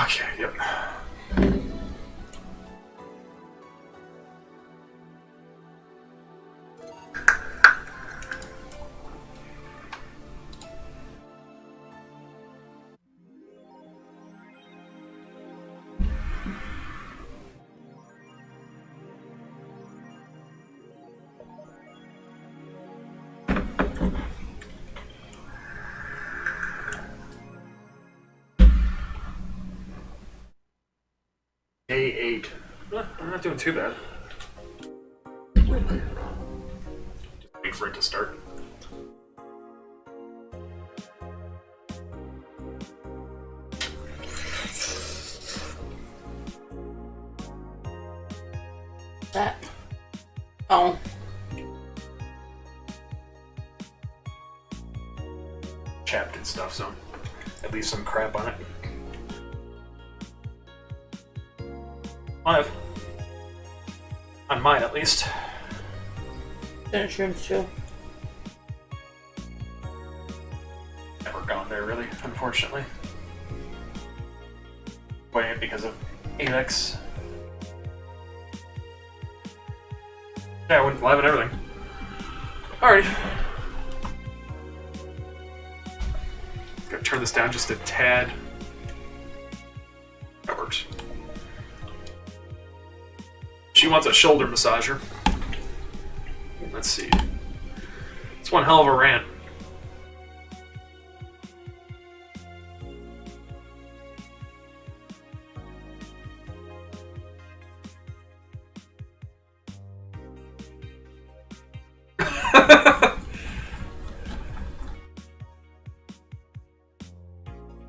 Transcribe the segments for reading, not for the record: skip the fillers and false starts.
Okay, yep. Day 8. I'm not doing too bad. Just wait for it to start. That. Oh. Chapped and stuff, so at least some crap on it. Live. On mine, at least. Insurance too. Never gone there, really, unfortunately. Waiting because of Alex. Yeah, I went live and everything. Alright. Gotta turn this down just a tad. That works. She wants a shoulder massager. Let's see. It's one hell of a rant.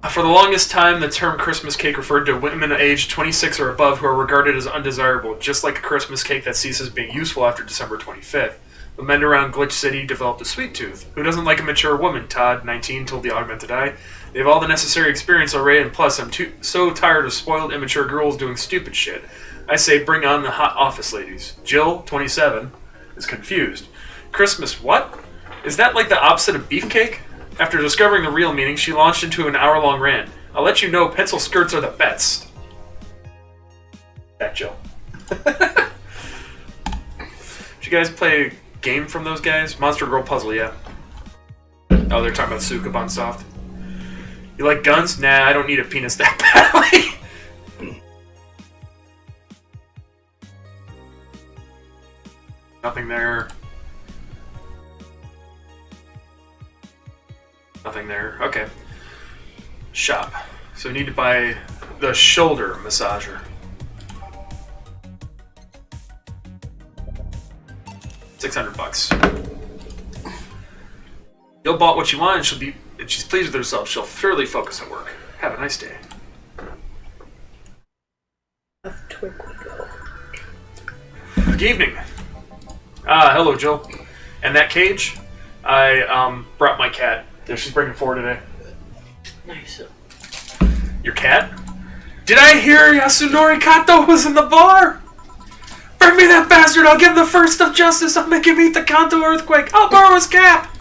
For the longest time, the term Christmas cake referred to women aged 26 or above who are regarded as undesirable, just like a Christmas cake that ceases being useful after December 25th. The men around Glitch City developed a sweet tooth. Who doesn't like a mature woman? Todd, 19, told the Augmented Eye. They have all the necessary experience already, and plus, I'm so tired of spoiled, immature girls doing stupid shit. I say bring on the hot office ladies. Jill, 27, is confused. Christmas what? Is that like the opposite of beefcake? After discovering the real meaning, she launched into an hour-long rant. I'll let you know pencil skirts are the best. That Jill. Did you guys play a game from those guys? Monster Girl Puzzle, yeah. Oh, they're talking about Sukaban Soft. You like guns? Nah, I don't need a penis that badly. Nothing there. Nothing there. Okay. Shop. So we need to buy the shoulder massager. $600. Jill bought what she wanted. She's pleased with herself. She'll thoroughly focus at work. Have a nice day. Good evening. Hello, Jill. And that cage? I brought my cat. Yeah, she's bringing 4 today. Nice. Your cat? Did I hear Yasunori Kato was in the bar? Bring me that bastard! I'll give him the first of justice! I'll make him eat the Kanto earthquake! I'll borrow his cap!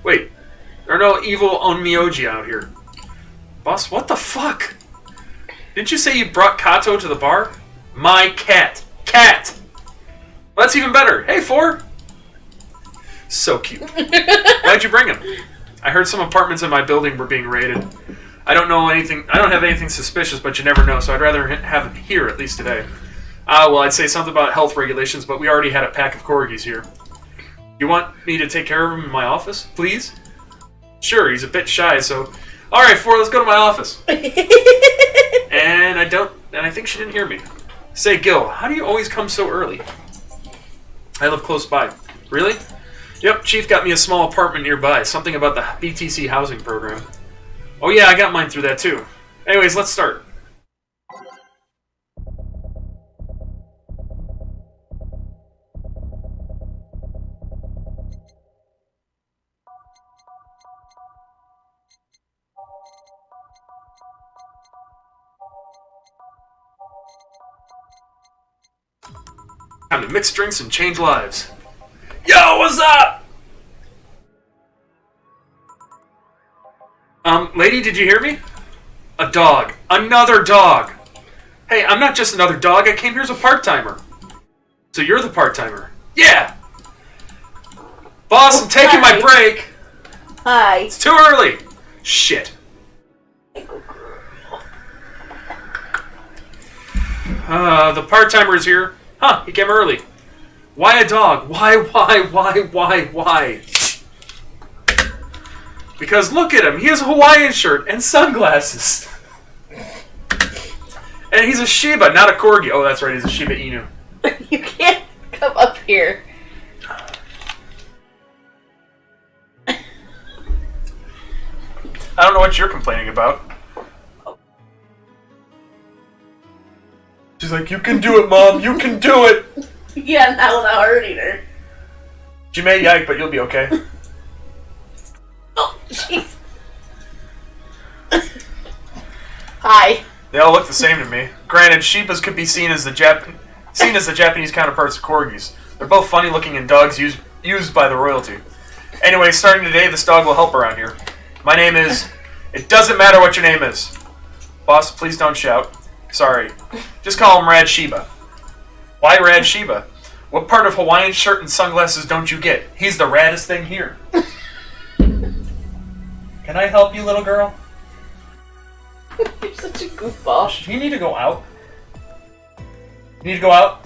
Wait, there are no evil Onmyoji out here. Boss, what the fuck? Didn't you say you brought Kato to the bar? My cat. Cat! Well, that's even better. Hey, 4! So cute. Why'd you bring him? I heard some apartments in my building were being raided. I don't have anything suspicious, but you never know, so I'd rather have him here, at least today. Well, I'd say something about health regulations, but we already had a pack of corgis here. You want me to take care of him in my office, please? Sure, he's a bit shy, so... Alright, 4, let's go to my office. And I think she didn't hear me. Say, Gil, how do you always come so early? I live close by. Really? Yep, Chief got me a small apartment nearby. Something about the BTC housing program. Oh yeah, I got mine through that too. Anyways, let's start. Time to mix drinks and change lives. Yo, what's up? Lady, did you hear me? A dog. Another dog. Hey, I'm not just another dog. I came here as a part-timer. So you're the part-timer. Yeah! Boss, I'm taking my break. Hi. It's too early. Shit. The part-timer is here. Huh, he came early. Why a dog? Why? Because look at him. He has a Hawaiian shirt and sunglasses. And he's a Shiba, not a Corgi. Oh, that's right. He's a Shiba Inu. You can't come up here. I don't know what you're complaining about. She's like, you can do it, Mom. You can do it. Yeah, not without hurting her. She may yike, but you'll be okay. Oh, jeez. Hi. They all look the same to me. Granted, Shibas could be seen as the Japanese counterparts of corgis. They're both funny-looking and dogs used by the royalty. Anyway, starting today, this dog will help around here. My name is... It doesn't matter what your name is. Boss, please don't shout. Sorry. Just call him Rad Shiba. Why Rad Shiba? What part of Hawaiian shirt and sunglasses don't you get? He's the raddest thing here. Can I help you, little girl? You're such a goofball. Do you need to go out? You need to go out?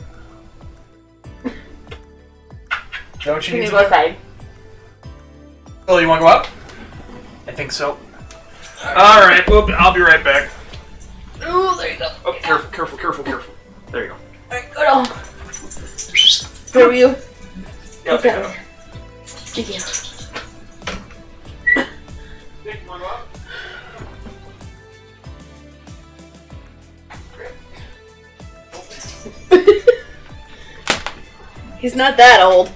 Is that what you need to do? Outside. Oh, you want to go out? I think so. Alright, I'll be right back. Ooh, there you go. Oh, careful. There you go. Alright, go down. Where were you? Yeah, I'll pick it up. Thank you. Nick, you want to go out? He's not that old.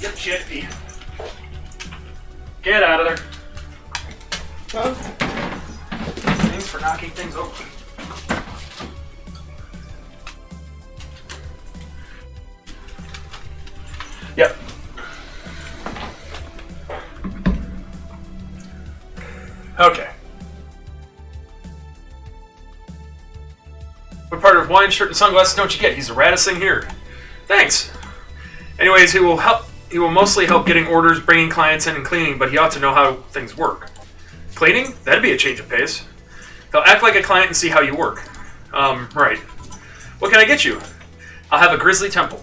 Get chippy. Get out of there. Huh? Thanks for knocking things over. Yep. Okay. What part of wine shirt and sunglasses don't you get? He's the raddest thing here. Thanks. Anyways, he will mostly help getting orders, bringing clients in, and cleaning, but he ought to know how things work. Cleaning? That'd be a change of pace. He'll act like a client and see how you work. Right. What can I get you? I'll have a grizzly temple.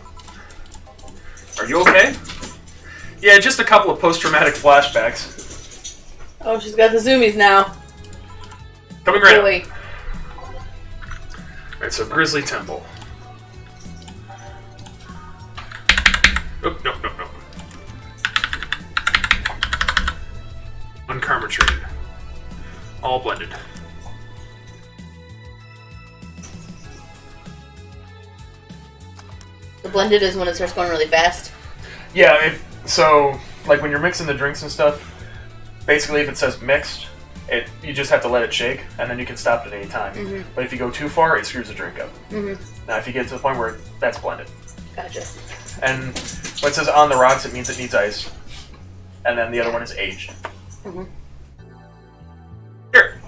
Are you okay? Yeah, just a couple of post-traumatic flashbacks. Oh, she's got the zoomies now. Coming right Really? up. Alright, so grizzly temple. Oh, no. One karma tree. All blended. The blended is when it starts going really fast. Yeah, so, like when you're mixing the drinks and stuff, basically if it says mixed, You just have to let it shake, and then you can stop it at any time. But if you go too far, it screws the drink up. Now, if you get to the point where that's blended. Gotcha. And when it says on the rocks, it means it needs ice. And then the other one is aged. Here.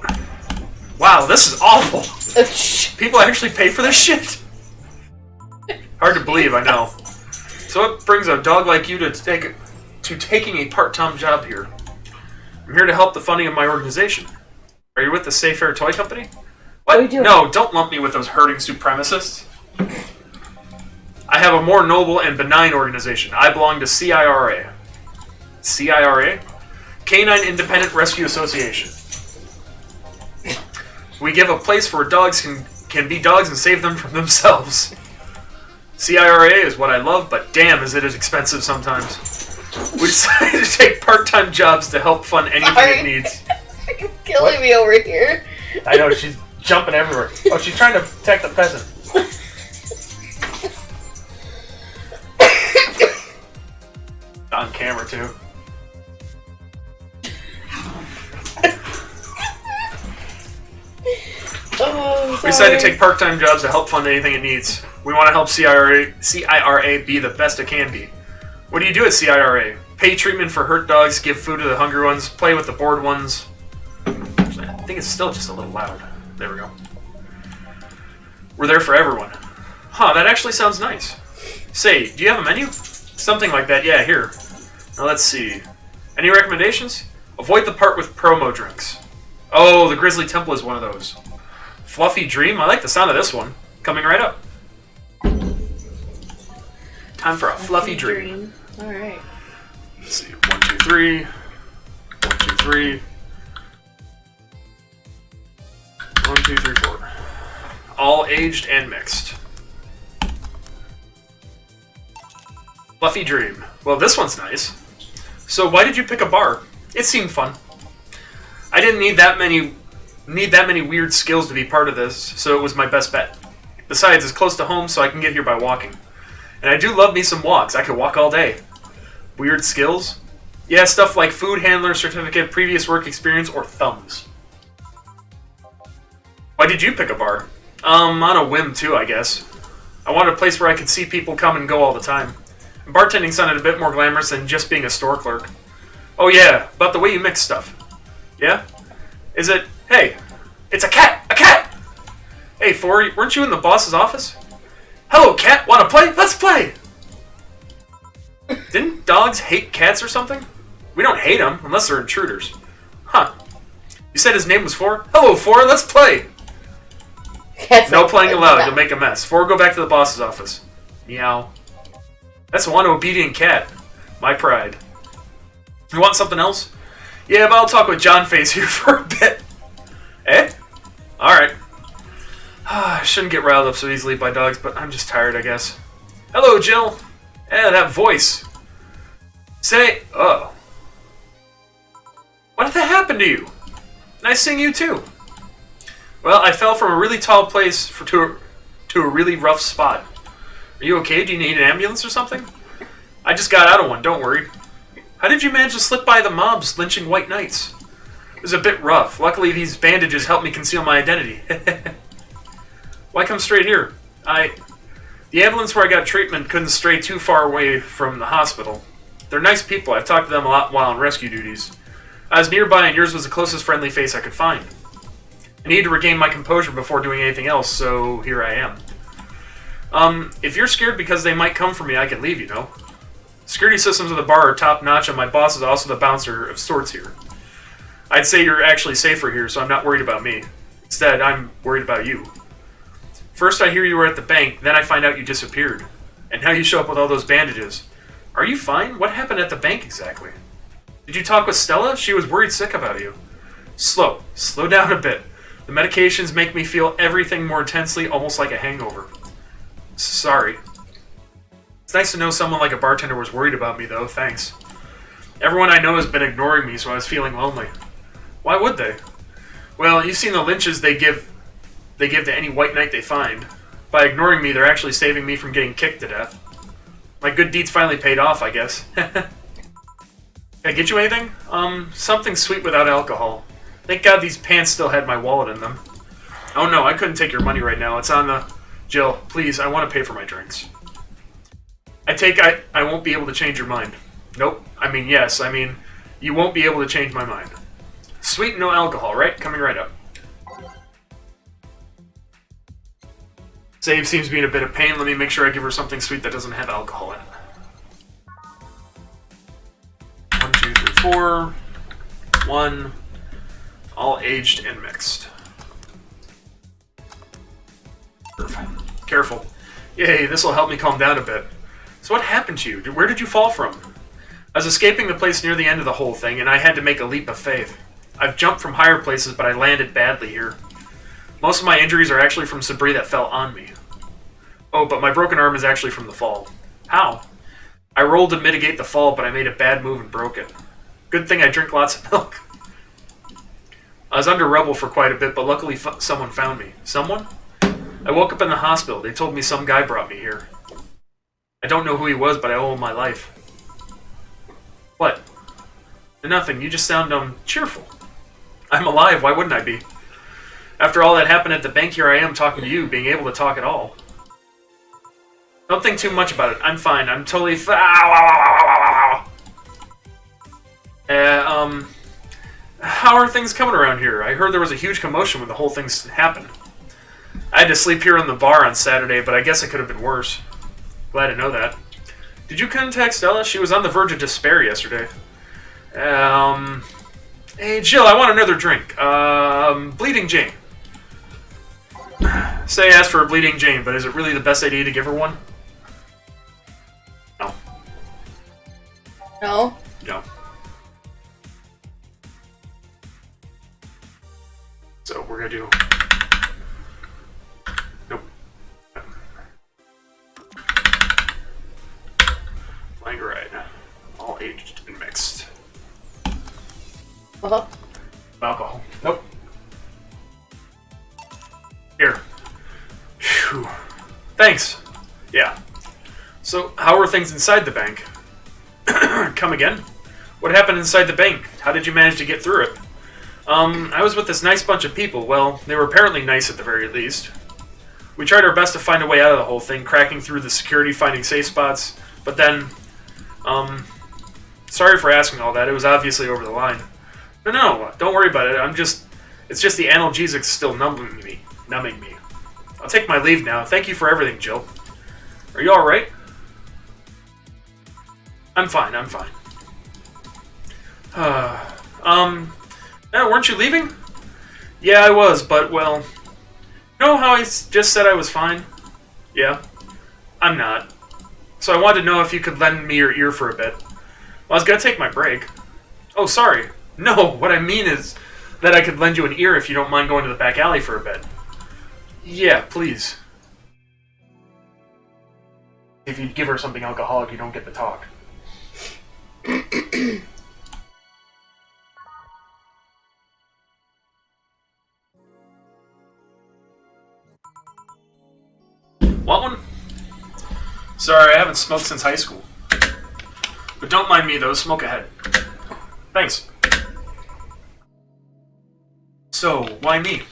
Wow, this is awful. People actually pay for this shit. Hard to believe, I know. So what brings a dog like you to taking a part-time job here? I'm here to help the funding of my organization. Are you with the Safe Air Toy Company? What? What are you doing? No, don't lump me with those herding supremacists. I have a more noble and benign organization. I belong to CIRA. CIRA? Canine Independent Rescue Association. We give a place where dogs can be dogs and save them from themselves. CIRA is what I love, but damn is it expensive sometimes. We decided to take part-time jobs to help fund anything it needs. You're killing me over here. I know, she's jumping everywhere. Oh, she's trying to protect the pheasant. On camera, too. Oh, we decided to take part-time jobs to help fund anything it needs. We want to help CIRA be the best it can be. What do you do at CIRA? Pay treatment for hurt dogs, give food to the hungry ones, play with the bored ones. Actually, I think it's still just a little loud. There we go. We're there for everyone. Huh, that actually sounds nice. Say, do you have a menu? Something like that, yeah, here. Now let's see. Any recommendations? Avoid the part with promo drinks. Oh, the Grizzly Temple is one of those. Fluffy Dream? I like the sound of this one. Coming right up. Time for a fluffy dream. Alright. Let's see. 1, 2, 3. 1, 2, 3. 1, 2, 3, 4. All aged and mixed. Fluffy Dream. Well, this one's nice. So why did you pick a bar? It seemed fun. I didn't need that many weird skills to be part of this, so it was my best bet. Besides, it's close to home, so I can get here by walking. And I do love me some walks. I could walk all day. Weird skills? Yeah, stuff like food handler certificate, previous work experience, or thumbs. Why did you pick a bar? On a whim too, I guess. I wanted a place where I could see people come and go all the time. And bartending sounded a bit more glamorous than just being a store clerk. Oh yeah, about the way you mix stuff. Yeah? Is it... Hey, it's a cat! A cat! Hey, Forey, weren't you in the boss's office? Hello, cat! Wanna play? Let's play! Didn't dogs hate cats or something? We don't hate them, unless they're intruders. Huh. You said his name was For? Hello, For, let's play! No playing allowed, you'll make a mess. For, go back to the boss's office. Meow. That's one obedient cat. My pride. You want something else? Yeah, but I'll talk with John Face here for a bit. Eh? Alright. I shouldn't get riled up so easily by dogs, but I'm just tired, I guess. Hello, Jill. Eh, that voice. Say, oh. What did that happen to you? Nice seeing you, too. Well, I fell from a really tall place to a really rough spot. Are you okay? Do you need an ambulance or something? I just got out of one, don't worry. How did you manage to slip by the mobs lynching white knights? It was a bit rough. Luckily, these bandages helped me conceal my identity. Why come straight here? The ambulance where I got treatment couldn't stray too far away from the hospital. They're nice people. I've talked to them a lot while on rescue duties. I was nearby and yours was the closest friendly face I could find. I needed to regain my composure before doing anything else, so here I am. If you're scared because they might come for me, I can leave, you know. Security systems of the bar are top-notch, and my boss is also the bouncer of sorts here. I'd say you're actually safer here, so I'm not worried about me. Instead, I'm worried about you. First I hear you were at the bank, then I find out you disappeared. And now you show up with all those bandages. Are you fine? What happened at the bank exactly? Did you talk with Stella? She was worried sick about you. Slow down a bit. The medications make me feel everything more intensely, almost like a hangover. Sorry. It's nice to know someone like a bartender was worried about me, though. Thanks. Everyone I know has been ignoring me, so I was feeling lonely. Why would they? Well, you've seen the lynches they give to any white knight they find. By ignoring me, they're actually saving me from getting kicked to death. My good deeds finally paid off, I guess. Can I get you anything? Something sweet without alcohol. Thank God these pants still had my wallet in them. Oh no, I couldn't take your money right now. It's on the... Jill, please, I want to pay for my drinks. I won't be able to change your mind. Nope. I mean, yes. I mean, you won't be able to change my mind. Sweet, no alcohol, right? Coming right up. Save seems to be in a bit of pain. Let me make sure I give her something sweet that doesn't have alcohol in it. 1, 2, 3, 4. 1. All aged and mixed. Perfect. Careful. Yay, this will help me calm down a bit. So what happened to you? Where did you fall from? I was escaping the place near the end of the whole thing, and I had to make a leap of faith. I've jumped from higher places, but I landed badly here. Most of my injuries are actually from debris that fell on me. Oh, but my broken arm is actually from the fall. How? I rolled to mitigate the fall, but I made a bad move and broke it. Good thing I drink lots of milk. I was under rubble for quite a bit, but luckily someone found me. Someone? I woke up in the hospital. They told me some guy brought me here. I don't know who he was, but I owe him my life. What? Nothing. You just sound, cheerful. I'm alive. Why wouldn't I be? After all that happened at the bank, here I am talking to you, being able to talk at all. Don't think too much about it. I'm fine. I'm totally how are things coming around here? I heard there was a huge commotion when the whole thing happened. I had to sleep here in the bar on Saturday, but I guess it could have been worse. Glad to know that. Did you contact Stella? She was on the verge of despair yesterday. Hey, Jill, I want another drink. Bleeding Jane. Say ask for a Bleeding Jane, but is it really the best idea to give her one? No. No? No. So we're gonna do... Nope. Langeride. All aged and mixed. Uh-huh. Alcohol. Nope. Here. Phew. Thanks. Yeah. So, how are things inside the bank? Come again? What happened inside the bank? How did you manage to get through it? I was with this nice bunch of people. Well, they were apparently nice at the very least. We tried our best to find a way out of the whole thing, cracking through the security, finding safe spots, but then, sorry for asking all that. It was obviously over the line. No, don't worry about it. It's just the analgesics still numbing me. I'll take my leave now. Thank you for everything, Jill. Are you alright? I'm fine. Weren't you leaving? Yeah, I was, but, well... You know how I just said I was fine? Yeah. I'm not. So I wanted to know if you could lend me your ear for a bit. Well, I was gonna take my break. Oh, sorry. No, what I mean is that I could lend you an ear if you don't mind going to the back alley for a bit. Yeah, please. If you give her something alcoholic, you don't get to talk. Want one? Sorry, I haven't smoked since high school. But don't mind me, though. Smoke ahead. Thanks. So, why me?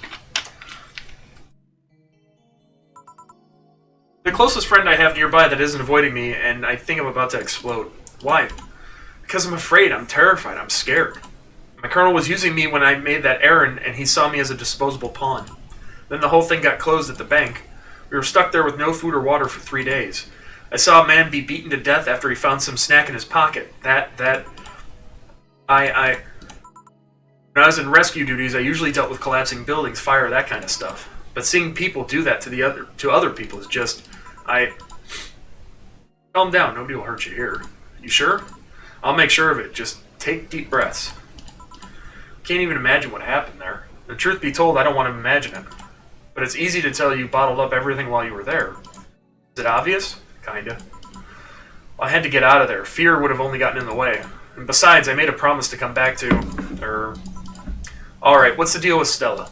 The closest friend I have nearby that isn't avoiding me, and I think I'm about to explode. Why? Because I'm afraid, I'm terrified, I'm scared. My colonel was using me when I made that errand, and he saw me as a disposable pawn. Then the whole thing got closed at the bank. We were stuck there with no food or water for 3 days. I saw a man be beaten to death after he found some snack in his pocket. When I was in rescue duties, I usually dealt with collapsing buildings, fire, that kind of stuff. But seeing people do that to other people is just... Calm down, nobody will hurt you here. You sure? I'll make sure of it. Just take deep breaths. Can't even imagine what happened there. The truth be told, I don't want to imagine it. But it's easy to tell you bottled up everything while you were there. Is it obvious? Kinda. Well, I had to get out of there. Fear would have only gotten in the way. And besides, I made a promise to come back to... Alright, what's the deal with Stella?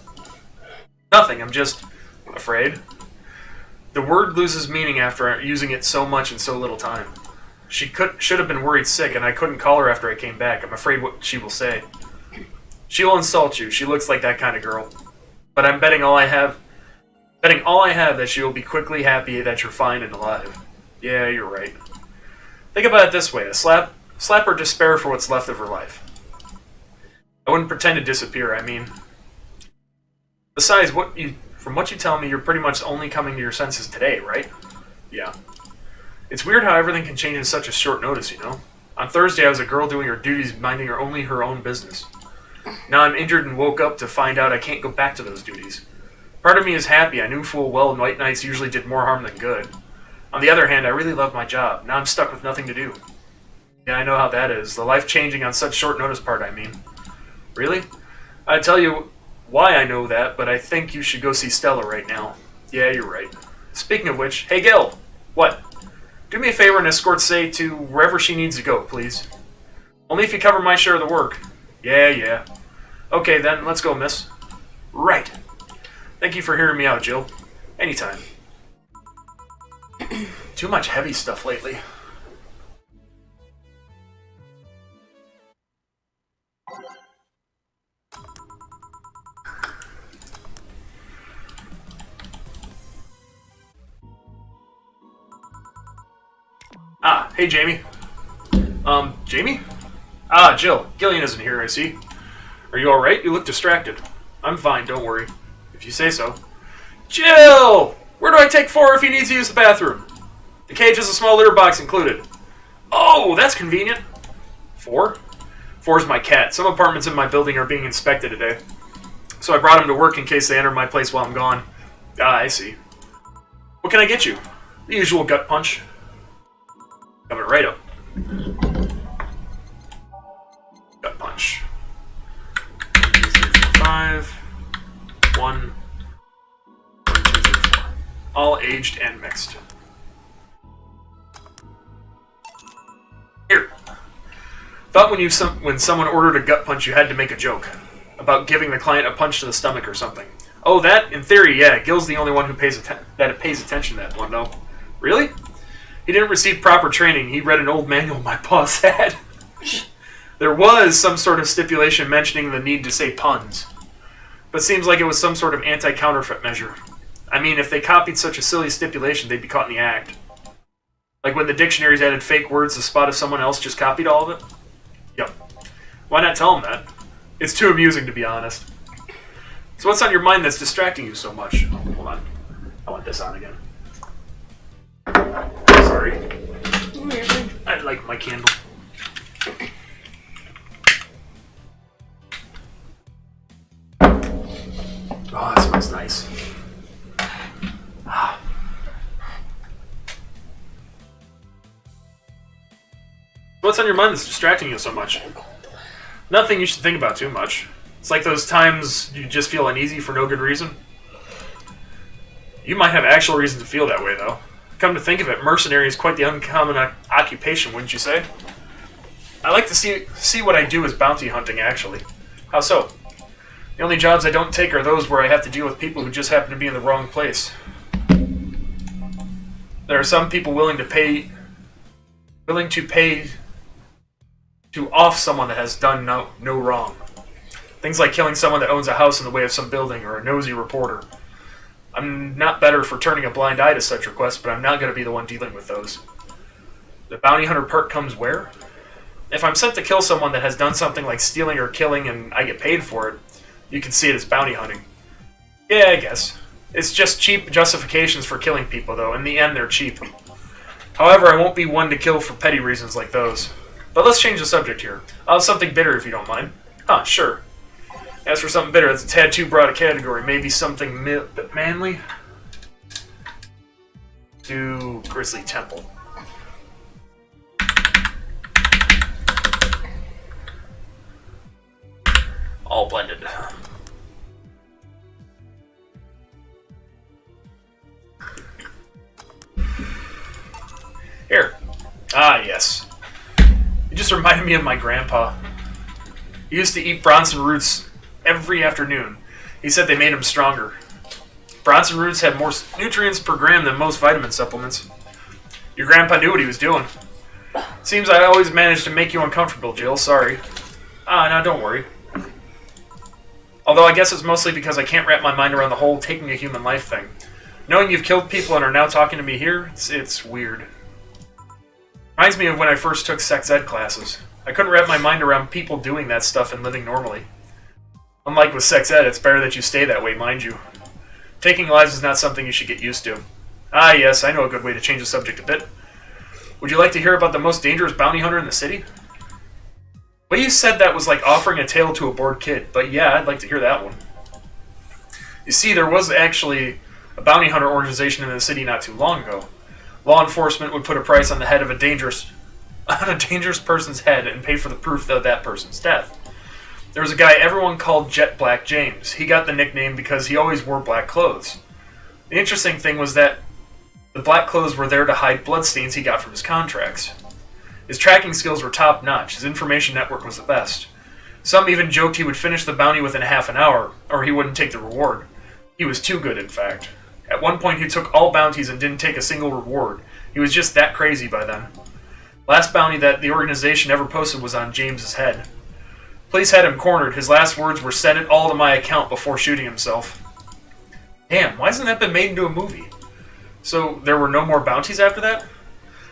Nothing, I'm just... afraid. The word loses meaning after using it so much in so little time. She should have been worried sick, and I couldn't call her after I came back. I'm afraid what she will say. She will insult you. She looks like that kind of girl. But I'm betting all I have that she will be quickly happy that you're fine and alive. Yeah, you're right. Think about it this way. A slap her despair for what's left of her life. I wouldn't pretend to disappear, I mean. Besides, from what you tell me, you're pretty much only coming to your senses today, right? Yeah. It's weird how everything can change in such a short notice, you know? On Thursday, I was a girl doing her duties, minding only her own business. Now I'm injured and woke up to find out I can't go back to those duties. Part of me is happy. I knew full well white nights usually did more harm than good. On the other hand, I really love my job. Now I'm stuck with nothing to do. Yeah, I know how that is. The life changing on such short notice part, I mean. Really? I tell you why I know that, but I think you should go see Stella right now. Yeah, you're right. Speaking of which, hey Gil! What? Do me a favor and escort Say to wherever she needs to go, please. Only if you cover my share of the work. Yeah. Okay then, let's go, miss. Right. Thank you for hearing me out, Jill. Anytime. Too much heavy stuff lately. Ah, hey Jamie. Jamie? Ah, Jill. Gillian isn't here, I see. Are you alright? You look distracted. I'm fine, don't worry. If you say so. Jill! Where do I take 4 if he needs to use the bathroom? The cage has a small litter box included. Oh, that's convenient. 4? 4's my cat. Some apartments in my building are being inspected today. So I brought him to work in case they enter my place while I'm gone. Ah, I see. What can I get you? The usual gut punch. Coming right up. Gut punch. 2, 3, 4, 5. 1, 2, 3, 4. All aged and mixed. Here. Thought when someone ordered a gut punch, you had to make a joke about giving the client a punch to the stomach or something. Oh, that? In theory, yeah. Gil's the only one who pays attention to that one, though. Really? He didn't receive proper training. He read an old manual my boss had. There was some sort of stipulation mentioning the need to say puns. But seems like it was some sort of anti-counterfeit measure. I mean, if they copied such a silly stipulation, they'd be caught in the act. Like when the dictionaries added fake words to spot if someone else just copied all of it? Yep. Why not tell them that? It's too amusing, to be honest. So what's on your mind that's distracting you so much? Oh, hold on. I want this on again. Sorry. I like my candle. Oh, that smells nice. What's on your mind that's distracting you so much? Nothing you should think about too much. It's like those times you just feel uneasy for no good reason. You might have actual reason to feel that way, though. Come to think of it, mercenary is quite the uncommon occupation, wouldn't you say? I like to see what I do as bounty hunting, actually. How so? The only jobs I don't take are those where I have to deal with people who just happen to be in the wrong place. There are some people willing to pay to off someone that has done no wrong. Things like killing someone that owns a house in the way of some building, or a nosy reporter. I'm not better for turning a blind eye to such requests, but I'm not going to be the one dealing with those. The bounty hunter part comes where? If I'm sent to kill someone that has done something like stealing or killing and I get paid for it, you can see it as bounty hunting. Yeah, I guess. It's just cheap justifications for killing people, though. In the end, they're cheap. However, I won't be one to kill for petty reasons like those. But let's change the subject here. I'll have something bitter if you don't mind. Huh, sure. As for something bitter, that's a tad too broad a category. Maybe something manly? To Grizzly Temple. All blended. Here. Ah, yes. You just reminded me of my grandpa. He used to eat Bronson roots every afternoon. He said they made him stronger. Bronson roots have more nutrients per gram than most vitamin supplements. Your grandpa knew what he was doing. Seems I always managed to make you uncomfortable, Jill. Sorry. Ah, now don't worry. Although I guess it's mostly because I can't wrap my mind around the whole taking a human life thing. Knowing you've killed people and are now talking to me here, it's weird. Reminds me of when I first took sex ed classes. I couldn't wrap my mind around people doing that stuff and living normally. Unlike with sex ed, it's better that you stay that way, mind you. Taking lives is not something you should get used to. Ah, yes, I know a good way to change the subject a bit. Would you like to hear about the most dangerous bounty hunter in the city? Well, you said that was like offering a tale to a bored kid, but yeah, I'd like to hear that one. You see, there was actually a bounty hunter organization in the city not too long ago. Law enforcement would put a price on the head of a dangerous person's head and pay for the proof of that person's death. There was a guy everyone called Jet Black James. He got the nickname because he always wore black clothes. The interesting thing was that the black clothes were there to hide bloodstains he got from his contracts. His tracking skills were top-notch. His information network was the best. Some even joked he would finish the bounty within half an hour, or he wouldn't take the reward. He was too good, in fact. At one point, he took all bounties and didn't take a single reward. He was just that crazy by then. Last bounty that the organization ever posted was on James's head. Police had him cornered. His last words were, "Send it all to my account," before shooting himself. Damn, why hasn't that been made into a movie? So, there were no more bounties after that?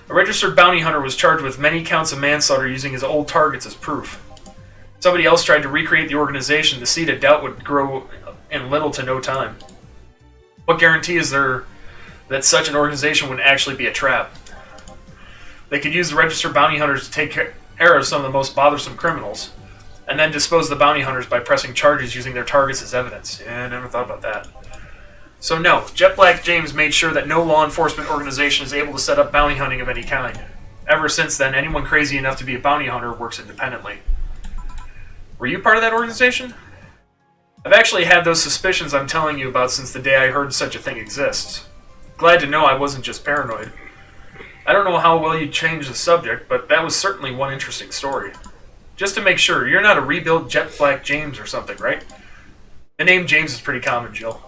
A registered bounty hunter was charged with many counts of manslaughter using his old targets as proof. Somebody else tried to recreate the organization. The seed of doubt would grow in little to no time. What guarantee is there that such an organization would actually be a trap? They could use the registered bounty hunters to take care of some of the most bothersome criminals, and then dispose the bounty hunters by pressing charges using their targets as evidence. Yeah, I never thought about that. So no, Jet Black James made sure that no law enforcement organization is able to set up bounty hunting of any kind. Ever since then, anyone crazy enough to be a bounty hunter works independently. Were you part of that organization? I've actually had those suspicions I'm telling you about since the day I heard such a thing exists. Glad to know I wasn't just paranoid. I don't know how well you changed the subject, but that was certainly one interesting story. Just to make sure, you're not a rebuilt Jet Black James or something, right? The name James is pretty common, Jill.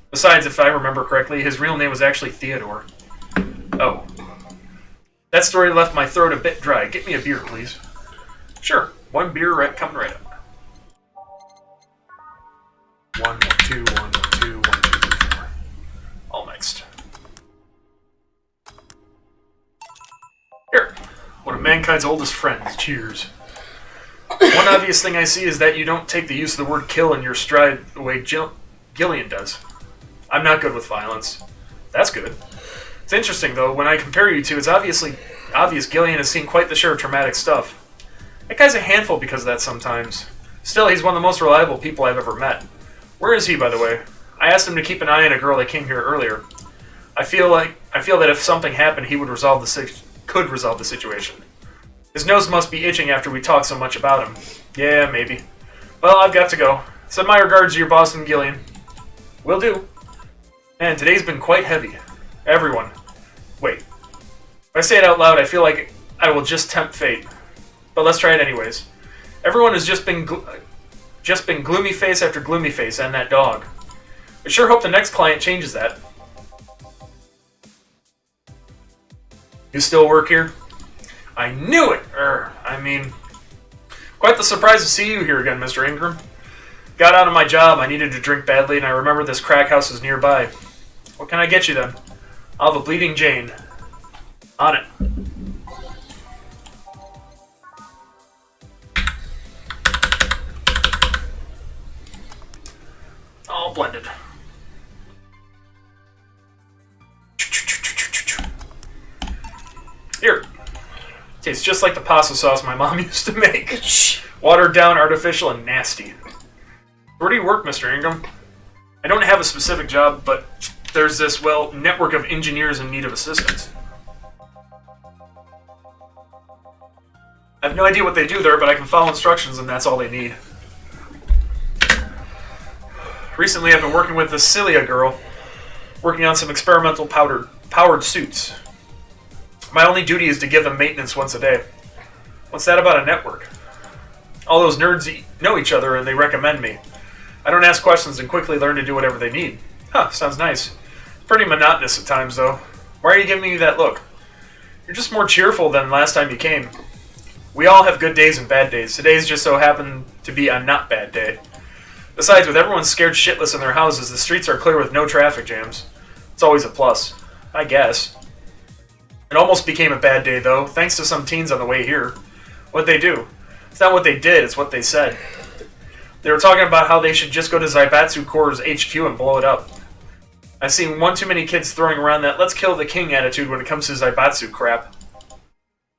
Besides, if I remember correctly, his real name was actually Theodore. Oh. That story left my throat a bit dry. Get me a beer, please. Sure. One beer coming right up. 1, 1, 2, 1, 1, 2, 1, 2, 3, 4. All mixed. Here. One of mankind's oldest friends. Cheers. One obvious thing I see is that you don't take the use of the word kill in your stride the way Gillian does. I'm not good with violence. That's good. It's interesting, though, when I compare you two, it's obvious Gillian has seen quite the share of traumatic stuff. That guy's a handful because of that sometimes. Still, he's one of the most reliable people I've ever met. Where is he, by the way? I asked him to keep an eye on a girl that came here earlier. I feel that if something happened, he would could resolve the situation. His nose must be itching after we talked so much about him. Yeah, maybe. Well, I've got to go. Send my regards to your boss and Gillian. Will do. Man, today's been quite heavy. Everyone. Wait. If I say it out loud, I feel like I will just tempt fate. But let's try it anyways. Everyone has just been gloomy face after gloomy face, and that dog. I sure hope the next client changes that. You still work here? I knew it! Quite the surprise to see you here again, Mr. Ingram. Got out of my job, I needed to drink badly, and I remember this crack house is nearby. What can I get you then? I'll have a Bleeding Jane. On it. All blended. Here. Tastes just like the pasta sauce my mom used to make. Watered down, artificial, and nasty. Where do you work, Mr. Ingram? I don't have a specific job, but there's this, network of engineers in need of assistance. I have no idea what they do there, but I can follow instructions and that's all they need. Recently I've been working with this Celia girl, working on some experimental powered suits. My only duty is to give them maintenance once a day. What's that about a network? All those nerds know each other and they recommend me. I don't ask questions and quickly learn to do whatever they need. Huh, sounds nice. Pretty monotonous at times, though. Why are you giving me that look? You're just more cheerful than last time you came. We all have good days and bad days. Today's just so happened to be a not bad day. Besides, with everyone scared shitless in their houses, the streets are clear with no traffic jams. It's always a plus. I guess. It almost became a bad day, though, thanks to some teens on the way here. What'd they do? It's not what they did, it's what they said. They were talking about how they should just go to Zaibatsu Corps' HQ and blow it up. I've seen one too many kids throwing around that let's kill the king attitude when it comes to Zaibatsu crap.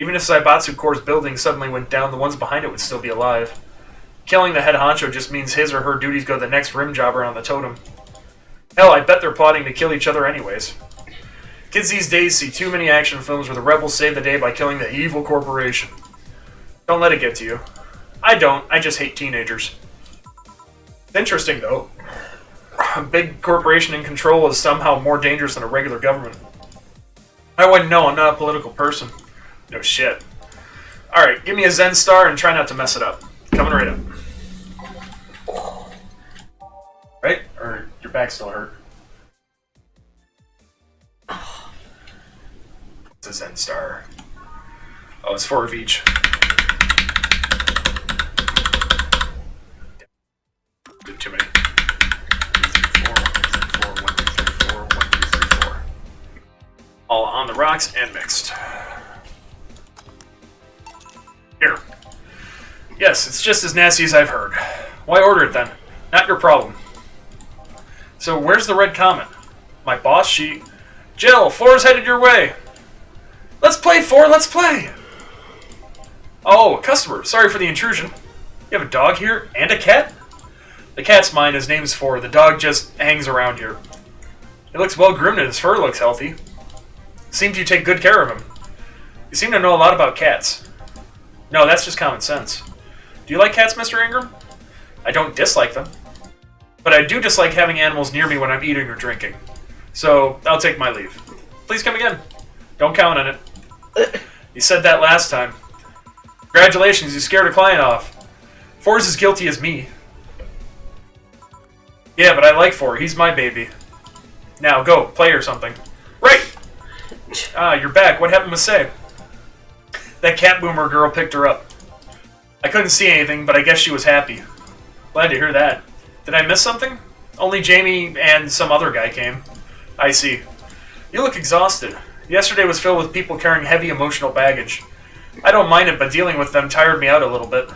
Even if Zaibatsu Corps' building suddenly went down, the ones behind it would still be alive. Killing the head honcho just means his or her duties go to the next rim jobber on the totem. Hell, I bet they're plotting to kill each other anyways. Kids these days see too many action films where the rebels save the day by killing the evil corporation. Don't let it get to you. I don't, I just hate teenagers. It's interesting, though. A big corporation in control is somehow more dangerous than a regular government. I wouldn't know, I'm not a political person. No shit. Alright, give me a Zen star and try not to mess it up. Coming right up. Right? Or your back still hurt? It's a Zen star. Oh, it's 4 of each. Did too many. 1, 2, 3, 4, 1, 2, 3, 4, 1, 2, 3, 4. All on the rocks and mixed. Here. Yes, it's just as nasty as I've heard. Why order it then? Not your problem. So where's the red comet? My boss, she... Jill, 4's headed your way. Let's play, 4, let's play! Oh, a customer. Sorry for the intrusion. You have a dog here? And a cat? The cat's mine, his name's 4. The dog just hangs around here. He looks well groomed and his fur looks healthy. Seems you take good care of him. You seem to know a lot about cats. No, that's just common sense. Do you like cats, Mr. Ingram? I don't dislike them. But I do dislike having animals near me when I'm eating or drinking. So, I'll take my leave. Please come again. Don't count on it. You said that last time. Congratulations, you scared a client off. 4's as guilty as me. Yeah, but I like 4. He's my baby. Now, go. Play or something. Right! Ah, you're back. What happened with Say? That cat boomer girl picked her up. I couldn't see anything, but I guess she was happy. Glad to hear that. Did I miss something? Only Jamie and some other guy came. I see. You look exhausted. Yesterday was filled with people carrying heavy emotional baggage. I don't mind it, but dealing with them tired me out a little bit.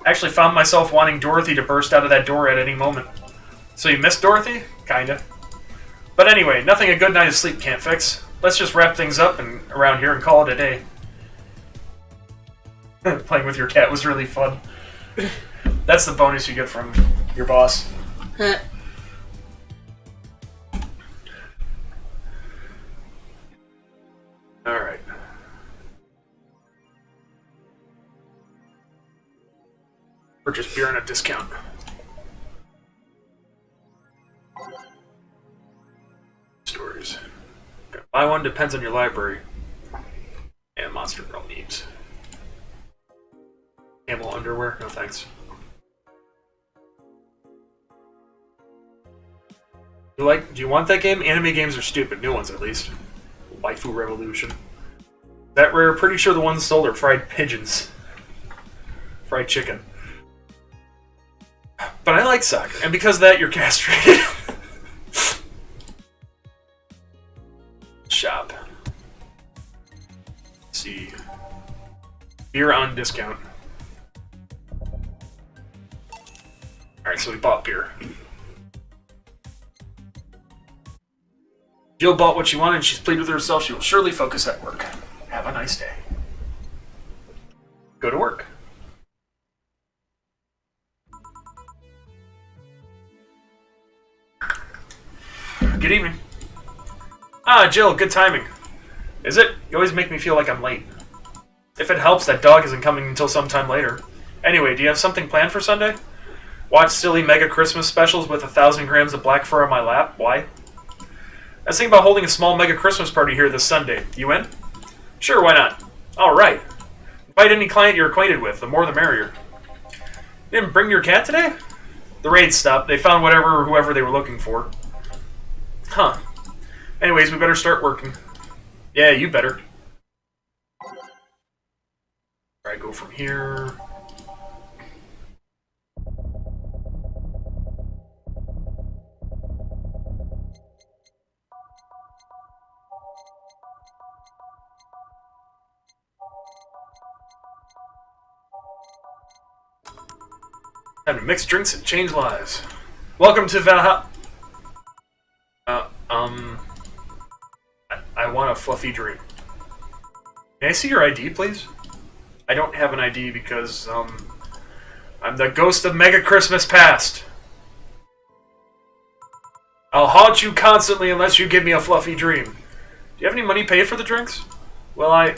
I actually found myself wanting Dorothy to burst out of that door at any moment. So you missed Dorothy? Kinda. But anyway, nothing a good night of sleep can't fix. Let's just wrap things up and around here and call it a day. Playing with your cat was really fun. That's the bonus you get from your boss. Alright. Purchase beer on a discount. Stories. Buy one depends on your library. And Monster Girl needs. Camel underwear? No thanks. Do you want that game? Anime games are stupid. New ones, at least. Waifu Revolution. That rare, pretty sure the ones sold are fried pigeons. Fried chicken. But I like soccer, and because of that, you're castrated. Shop. Let's see. Beer on discount. Alright, so we bought beer. Jill bought what she wanted and she's pleased with herself. She will surely focus at work. Have a nice day. Go to work. Good evening. Ah, Jill, good timing. Is it? You always make me feel like I'm late. If it helps, that dog isn't coming until sometime later. Anyway, do you have something planned for Sunday? Watch silly mega Christmas specials with 1,000 grams of black fur on my lap? Why? I was thinking about holding a small mega Christmas party here this Sunday. You in? Sure, why not? Alright. Invite any client you're acquainted with. The more the merrier. You didn't bring your cat today? The raid stopped. They found whoever they were looking for. Huh. Anyways, we better start working. Yeah, you better. Alright, go from here. Time to mix drinks and change lives. Welcome to Valhalla. I want a fluffy dream. May I see your ID, please? I don't have an ID because, I'm the ghost of Mega Christmas Past. I'll haunt you constantly unless you give me a fluffy dream. Do you have any money paid for the drinks? Well,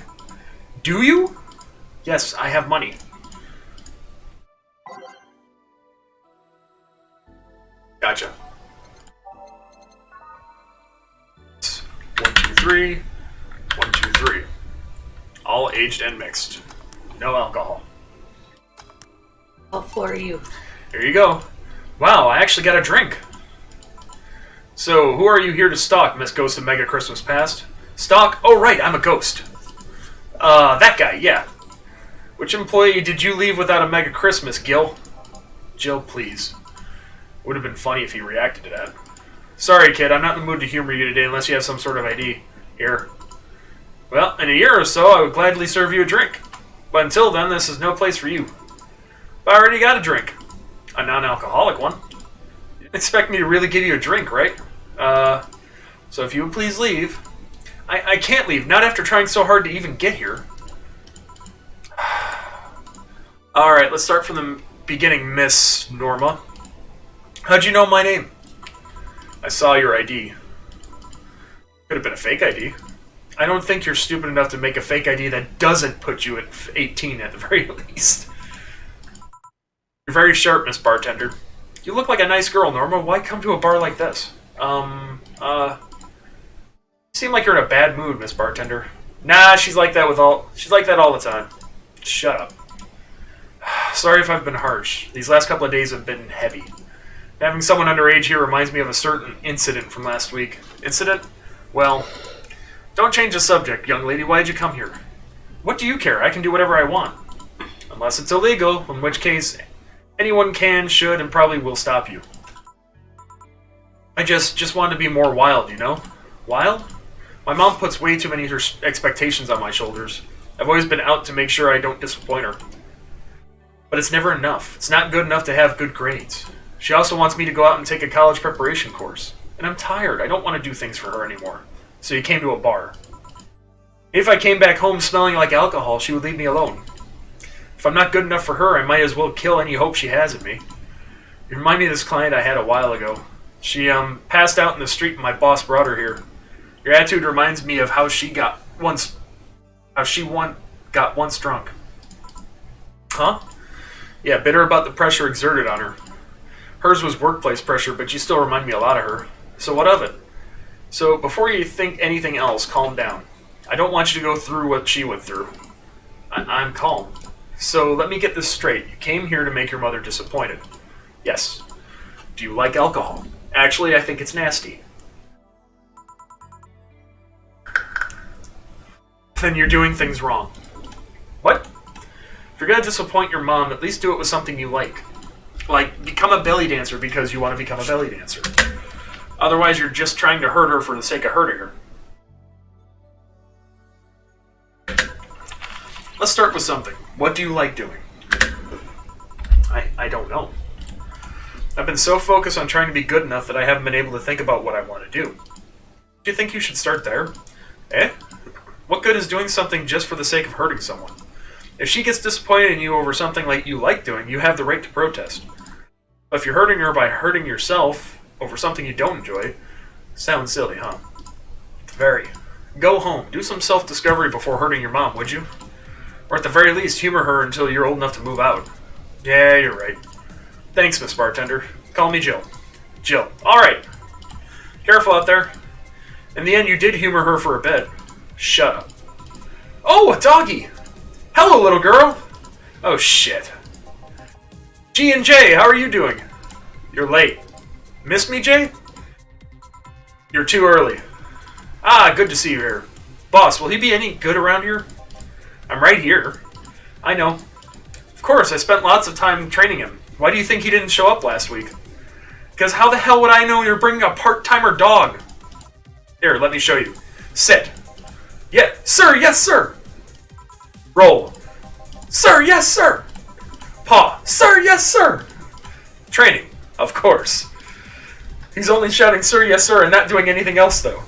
Do you? Yes, I have money. Gotcha. 1, 2, 3. 1, 2, 3. All aged and mixed. No alcohol. All for you. Here you go. Wow, I actually got a drink. So, who are you here to stalk, Miss Ghost of Mega Christmas Past? Stalk? Oh, right, I'm a ghost. That guy, yeah. Which employee did you leave without a Mega Christmas, Gil? Jill, please. Would have been funny if he reacted to that. Sorry, kid, I'm not in the mood to humor you today unless you have some sort of ID. Here. Well, in a year or so, I would gladly serve you a drink. But until then, this is no place for you. But I already got a drink. A non-alcoholic one. You didn't expect me to really give you a drink, right? So if you would please leave. I can't leave, not after trying so hard to even get here. Alright, let's start from the beginning, Miss Norma. How'd you know my name? I saw your ID. Could have been a fake ID. I don't think you're stupid enough to make a fake ID that doesn't put you at 18 at the very least. You're very sharp, Miss Bartender. You look like a nice girl, Norma. Why come to a bar like this? You seem like you're in a bad mood, Miss Bartender. Nah, she's like that all the time. Shut up. Sorry if I've been harsh. These last couple of days have been heavy. Having someone underage here reminds me of a certain incident from last week. Incident? Well, don't change the subject, young lady. Why did you come here? What do you care? I can do whatever I want. Unless it's illegal, in which case anyone can, should, and probably will stop you. I just wanted to be more wild, you know? Wild? My mom puts way too many expectations on my shoulders. I've always been out to make sure I don't disappoint her. But it's never enough. It's not good enough to have good grades. She also wants me to go out and take a college preparation course. And I'm tired. I don't want to do things for her anymore. So you came to a bar. If I came back home smelling like alcohol, she would leave me alone. If I'm not good enough for her, I might as well kill any hope she has in me. You remind me of this client I had a while ago. She passed out in the street and my boss brought her here. Your attitude reminds me of how she got once drunk. Huh? Yeah, bitter about the pressure exerted on her. Hers was workplace pressure, but you still remind me a lot of her. So what of it? So before you think anything else, calm down. I don't want you to go through what she went through. I'm calm. So let me get this straight. You came here to make your mother disappointed. Yes. Do you like alcohol? Actually, I think it's nasty. Then you're doing things wrong. What? If you're gonna disappoint your mom, at least do it with something you like. Like, become a belly dancer because you want to become a belly dancer. Otherwise, you're just trying to hurt her for the sake of hurting her. Let's start with something. What do you like doing? I don't know. I've been so focused on trying to be good enough that I haven't been able to think about what I want to do. Do you think you should start there? Eh? What good is doing something just for the sake of hurting someone? If she gets disappointed in you over something like you like doing, you have the right to protest. But if you're hurting her by hurting yourself over something you don't enjoy, sounds silly, huh? Very. Go home. Do some self-discovery before hurting your mom, would you? Or at the very least, humor her until you're old enough to move out. Yeah, you're right. Thanks, Miss Bartender. Call me Jill. Jill. Alright. Careful out there. In the end, you did humor her for a bit. Shut up. Oh, a doggy! Hello, little girl! Oh, shit. G and J, how are you doing? You're late. Miss me, Jay? You're too early. Ah, good to see you here. Boss, will he be any good around here? I'm right here. I know. Of course, I spent lots of time training him. Why do you think he didn't show up last week? Because how the hell would I know you're bringing a part-timer dog? Here, let me show you. Sit. Yeah, sir, yes, sir. Roll. Sir, yes, sir. Paw. Sir, yes, sir. Training, of course. He's only shouting, "Sir, yes, sir," and not doing anything else, though.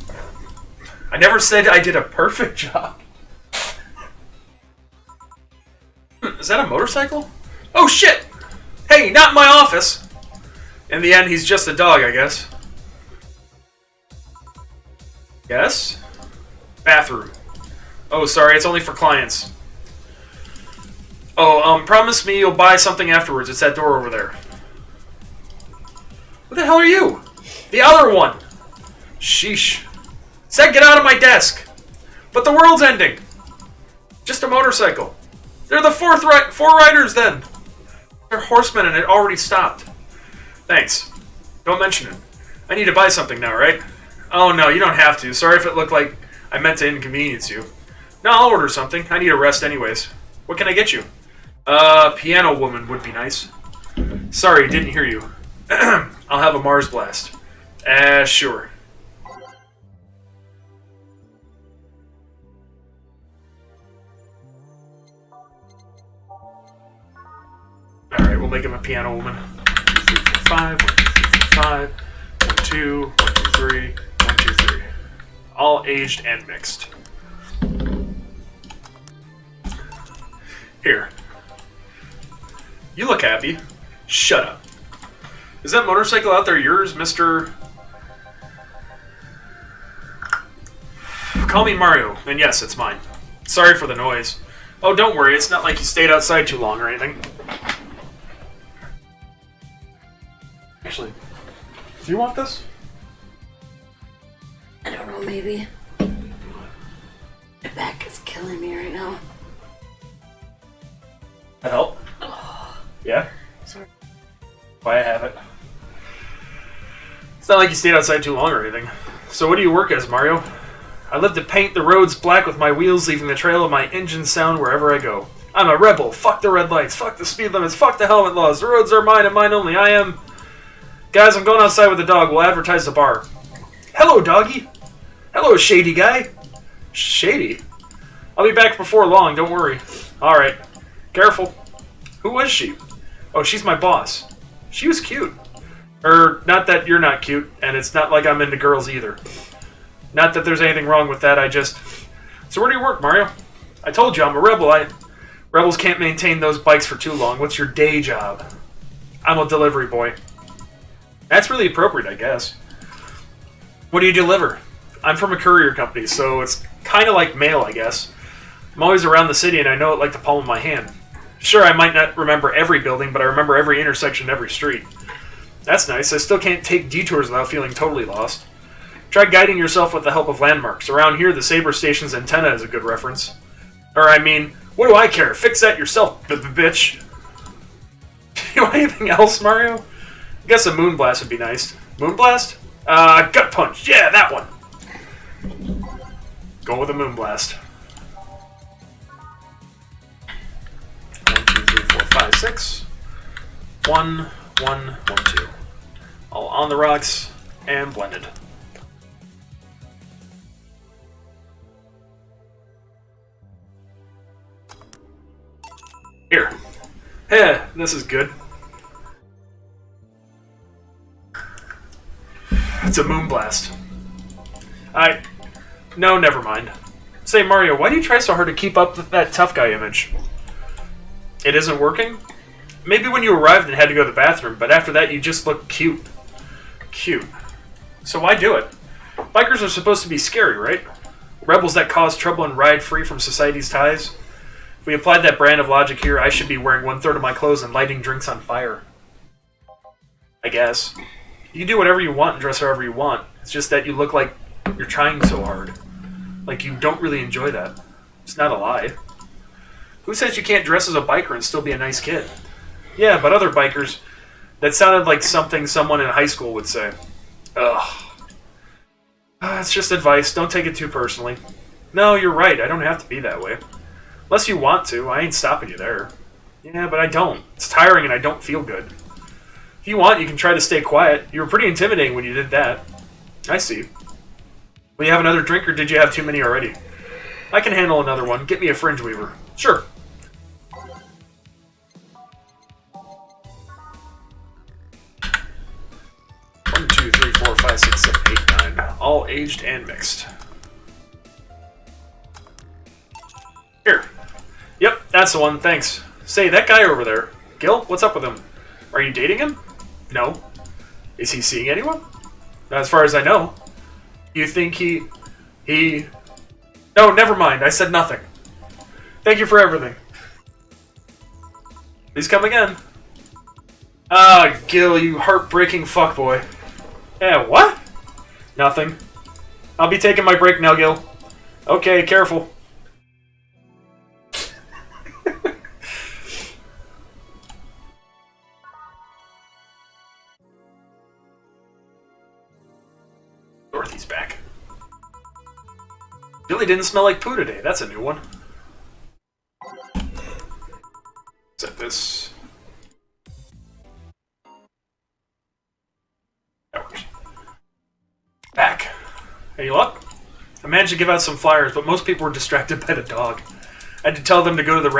I never said I did a perfect job. Is that a motorcycle? Oh, shit! Hey, not in my office! In the end, he's just a dog, I guess. Yes? Bathroom. Oh, sorry, it's only for clients. Oh, promise me you'll buy something afterwards. It's that door over there. What the hell are you? The other one! Sheesh. Said get out of my desk! But the world's ending! Just a motorcycle. They're the four riders, then! They're horsemen and it already stopped. Thanks. Don't mention it. I need to buy something now, right? Oh, no, you don't have to. Sorry if it looked like I meant to inconvenience you. No, I'll order something. I need a rest anyways. What can I get you? Piano woman would be nice. Sorry, didn't hear you. I'll have a Mars blast. Sure. Alright, we'll make him a piano woman. 1, 2, 3, 4, 5. 1, 2, 3, 4, 5. 1, 2, 1, 2, 3. 1, 2, 3. All aged and mixed. Here. You look happy. Shut up. Is that motorcycle out there yours, Mr. Call me Mario, and yes, it's mine. Sorry for the noise. Oh, don't worry, it's not like you stayed outside too long or anything. Actually, do you want this? I don't know, maybe. My back is killing me right now. That help? Yeah? Sorry. Why I have it. It's not like you stayed outside too long or anything. So what do you work as, Mario? I live to paint the roads black with my wheels, leaving the trail of my engine sound wherever I go. I'm a rebel. Fuck the red lights. Fuck the speed limits. Fuck the helmet laws. The roads are mine and mine only. I am... Guys, I'm going outside with the dog. We'll advertise the bar. Hello, doggy. Hello, shady guy. Shady? I'll be back before long. Don't worry. Alright. Careful. Who was she? Oh, she's my boss. She was cute. Not that you're not cute, and it's not like I'm into girls either. Not that there's anything wrong with that, I just... So where do you work, Mario? I told you, I'm a rebel. Rebels can't maintain those bikes for too long. What's your day job? I'm a delivery boy. That's really appropriate, I guess. What do you deliver? I'm from a courier company, so it's kind of like mail, I guess. I'm always around the city, and I know it like the palm of my hand. Sure, I might not remember every building, but I remember every intersection, every street. That's nice. I still can't take detours without feeling totally lost. Try guiding yourself with the help of landmarks. Around here, the Saber Station's antenna is a good reference. Or, I mean, what do I care? Fix that yourself, bitch. You want anything else, Mario? I guess a Moonblast would be nice. Moonblast? Gut Punch. Yeah, that one. Go with a Moonblast. 1, 2, 3, 4, 5, 6. 1, 1, 1, 2. All on the rocks and blended. Here. Heh, this is good. It's a Moonblast. No, never mind. Say, Mario, why do you try so hard to keep up with that tough guy image? It isn't working? Maybe when you arrived and had to go to the bathroom, but after that you just look cute. Cute. So why do it? Bikers are supposed to be scary, right? Rebels that cause trouble and ride free from society's ties? If we applied that brand of logic here, I should be wearing 1/3 of my clothes and lighting drinks on fire. I guess. You can do whatever you want and dress however you want. It's just that you look like you're trying so hard. Like you don't really enjoy that. It's not a lie. Who says you can't dress as a biker and still be a nice kid? Yeah, but other bikers... That sounded like something someone in high school would say. Ugh. It's just advice. Don't take it too personally. No, you're right. I don't have to be that way. Unless you want to. I ain't stopping you there. Yeah, but I don't. It's tiring and I don't feel good. If you want, you can try to stay quiet. You were pretty intimidating when you did that. I see. Will you have another drink or did you have too many already? I can handle another one. Get me a fringe weaver. Sure. all aged and mixed. Here. Yep, that's the one, thanks. Say, that guy over there, Gil, what's up with him? Are you dating him? No. Is he seeing anyone? Not as far as I know. You think he... No, never mind, I said nothing. Thank you for everything. Please come again. Ah, Gil, you heartbreaking fuckboy. Yeah, what? Nothing. I'll be taking my break now, Gil. Okay, careful. Dorothy's back. Billy didn't smell like poo today. That's a new one. Set this. That works. Back. Any luck? I managed to give out some flyers, but most people were distracted by the dog. I had to tell them to go to the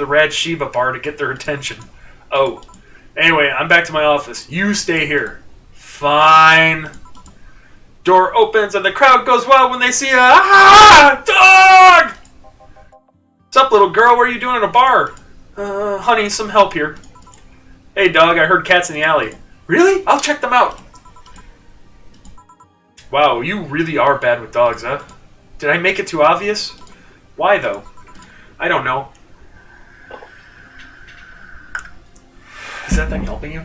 Rad Shiba bar to get their attention. Oh. Anyway, I'm back to my office. You stay here. Fine. Door opens and the crowd goes wild when they see a dog! What's up, little girl? What are you doing at a bar? Honey, some help here. Hey, dog, I heard cats in the alley. Really? I'll check them out. Wow, you really are bad with dogs, huh? Did I make it too obvious? Why, though? I don't know. Is that thing helping you?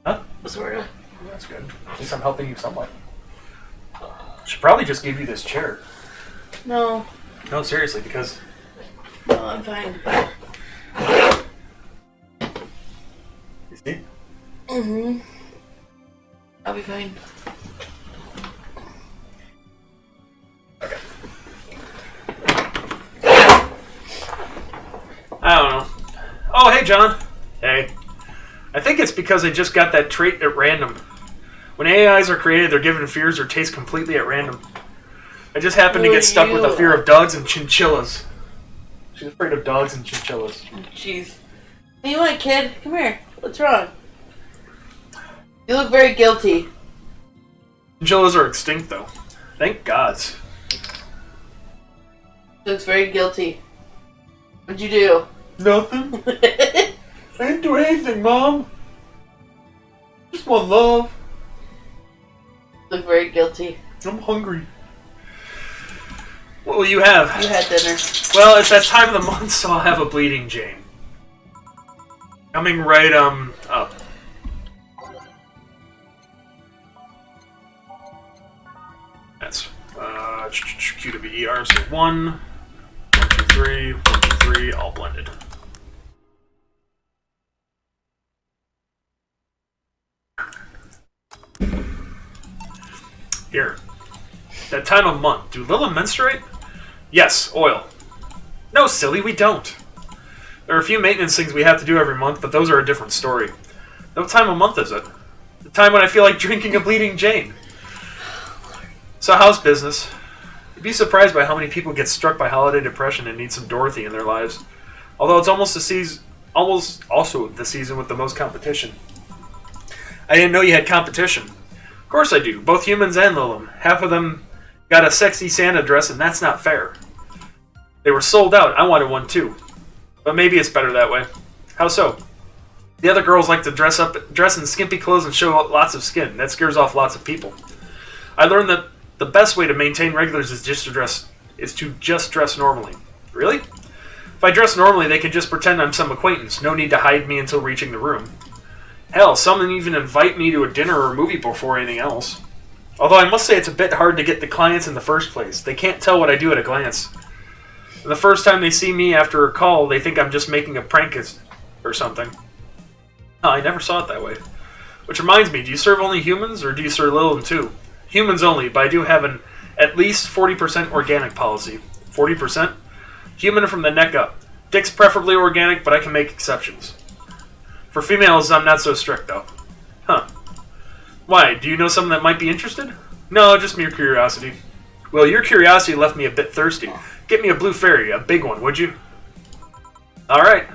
Huh? Sorta. That's good. At least I'm helping you somewhat. Should probably just give you this chair. No. No, seriously, because... No, I'm fine. You see? Mm-hmm. I'll be fine. Okay. I don't know. Oh, hey, John. Hey. I think it's because I just got that trait at random. When AIs are created, they're given fears or tastes completely at random. I just happened to get stuck with the fear of dogs and chinchillas. She's afraid of dogs and chinchillas. Jeez. What do you want, kid? Come here. What's wrong? You look very guilty. Chinchillas are extinct, though. Thank gods. Looks very guilty. What'd you do? Nothing. I didn't do anything, Mom. Just want love. Look very guilty. I'm hungry. What will you have? You had dinner. Well, it's that time of the month, so I'll have a Bleeding Jane. Coming right, up. That's, Q to B E R, so 1, 2, 3, 1, 2, 3, all blended. Here. That time of month. Do Lila menstruate? Yes, oil. No, silly, we don't. There are a few maintenance things we have to do every month, but those are a different story. What time of month is it? The time when I feel like drinking a Bleeding Jane. So how's business? You'd be surprised by how many people get struck by holiday depression and need some Dorothy in their lives. Although it's almost also the season with the most competition. I didn't know you had competition. Of course I do, both humans and Lilim. Half of them got a sexy Santa dress, and that's not fair. They were sold out. I wanted one too. But maybe it's better that way. How so? The other girls like to dress in skimpy clothes and show lots of skin. That scares off lots of people. I learned that the best way to maintain regulars is to just dress normally. Really? If I dress normally, they can just pretend I'm some acquaintance. No need to hide me until reaching the room. Hell, some even invite me to a dinner or a movie before anything else. Although I must say it's a bit hard to get the clients in the first place. They can't tell what I do at a glance. The first time they see me after a call, they think I'm just making a prank or something. Oh, I never saw it that way. Which reminds me, do you serve only humans, or do you serve Lilim too? Humans only, but I do have an at least 40% organic policy. 40%? Human from the neck up. Dick's preferably organic, but I can make exceptions. For females, I'm not so strict, though. Huh. Why, do you know someone that might be interested? No, just mere curiosity. Well, your curiosity left me a bit thirsty. Get me a blue fairy, a big one, would you? Alright.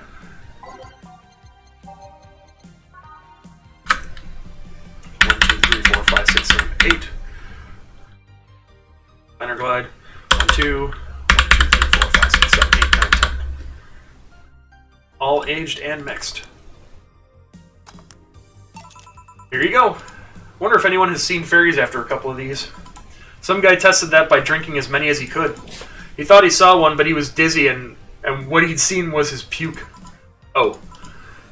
Minor glide. 1, 2, 1, 2, 3, 4, 5, 6, 7, 8, 9, 10. All aged and mixed. Here you go. Wonder if anyone has seen fairies after a couple of these. Some guy tested that by drinking as many as he could. He thought he saw one, but he was dizzy, and what he'd seen was his puke. Oh.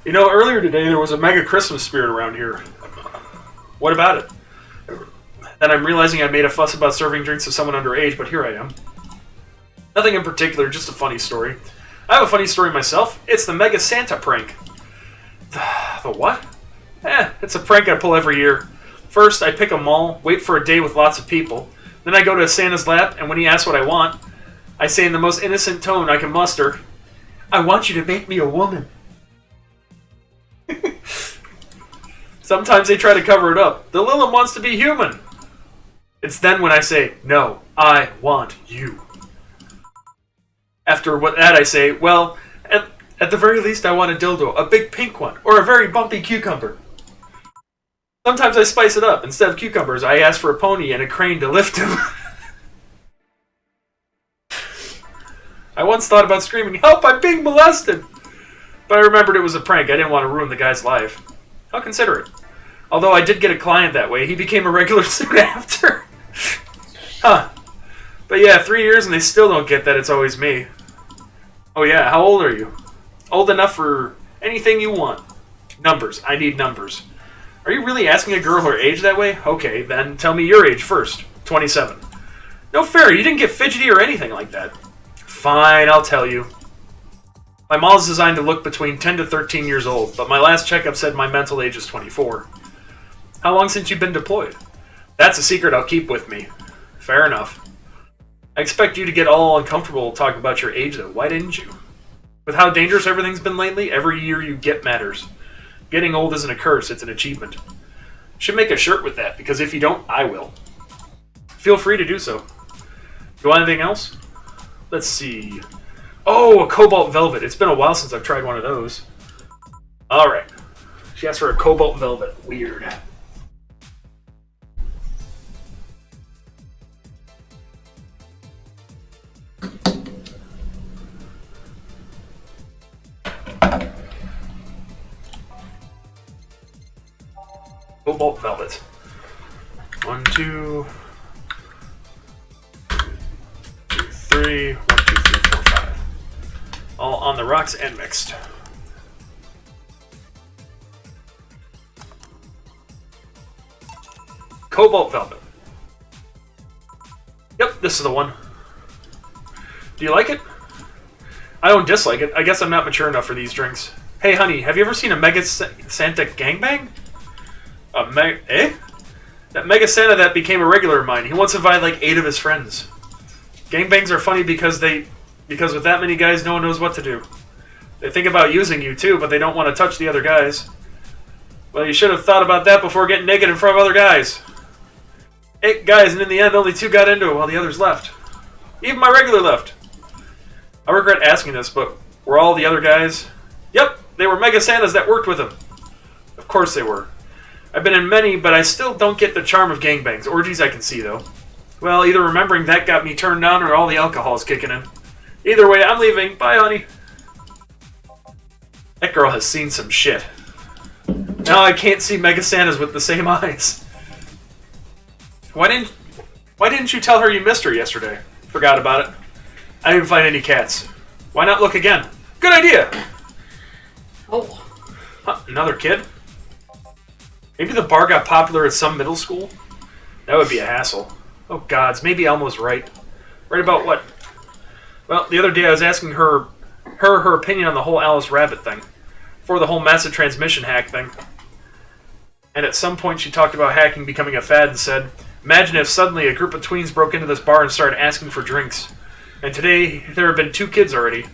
You know, earlier today there was a mega Christmas spirit around here. What about it? Then I'm realizing I made a fuss about serving drinks to someone underage, but here I am. Nothing in particular, just a funny story. I have a funny story myself. It's the Mega Santa prank. The what? It's a prank I pull every year. First, I pick a mall, wait for a day with lots of people. Then I go to Santa's lap, and when he asks what I want, I say in the most innocent tone I can muster, I want you to make me a woman. Sometimes they try to cover it up. The Lilum wants to be human. It's then when I say, no, I want you. After that I say, well, at the very least I want a dildo, a big pink one, or a very bumpy cucumber. Sometimes I spice it up. Instead of cucumbers, I ask for a pony and a crane to lift him. I once thought about screaming, help, I'm being molested! But I remembered it was a prank. I didn't want to ruin the guy's life. I'll consider it. Although I did get a client that way, he became a regular soon after. Huh. But yeah, 3 years and they still don't get that it's always me. Oh yeah, how old are you? Old enough for anything you want. Numbers. I need numbers. Are you really asking a girl her age that way? Okay, then tell me your age first. 27. No fair, you didn't get fidgety or anything like that. Fine, I'll tell you. My mall is designed to look between 10 to 13 years old, but my last checkup said my mental age is 24. How long since you've been deployed? That's a secret I'll keep with me. Fair enough. I expect you to get all uncomfortable talking about your age, though. Why didn't you? With how dangerous everything's been lately, every year you get matters. Getting old isn't a curse, it's an achievement. Should make a shirt with that, because if you don't, I will. Feel free to do so. Do you want anything else? Let's see. Oh, a cobalt velvet. It's been a while since I've tried one of those. Alright. She asked for a cobalt velvet. Weird. Cobalt velvet. 1, 2, 3, 1, 2, 3, 4, 5. All on the rocks and mixed. Cobalt velvet. Yep, this is the one. Do you like it? I don't dislike it. I guess I'm not mature enough for these drinks. Hey, honey, have you ever seen a Mega Santa gangbang? That Mega Santa that became a regular of mine. He once invited like 8 of his friends. Gangbangs are funny because with that many guys, no one knows what to do. They think about using you too, but they don't want to touch the other guys. Well, you should have thought about that before getting naked in front of other guys. 8 guys, and in the end, only 2 got into it while the others left. Even my regular left. I regret asking this, but were all the other guys? Yep, they were Mega Santas that worked with him. Of course they were. I've been in many, but I still don't get the charm of gangbangs. Orgies I can see, though. Well, either remembering that got me turned on or all the alcohol is kicking in. Either way, I'm leaving. Bye, honey. That girl has seen some shit. Now I can't see Mega Santas with the same eyes. Why didn't you tell her you missed her yesterday? Forgot about it. I didn't find any cats. Why not look again? Good idea! Oh. Huh, another kid? Maybe the bar got popular at some middle school? That would be a hassle. Oh gods, maybe Elmo's right. Right about what? Well, the other day I was asking her opinion on the whole Alice Rabbit thing. For the whole massive transmission hack thing. And at some point she talked about hacking becoming a fad and said, imagine if suddenly a group of tweens broke into this bar and started asking for drinks. And today there have been 2 kids already.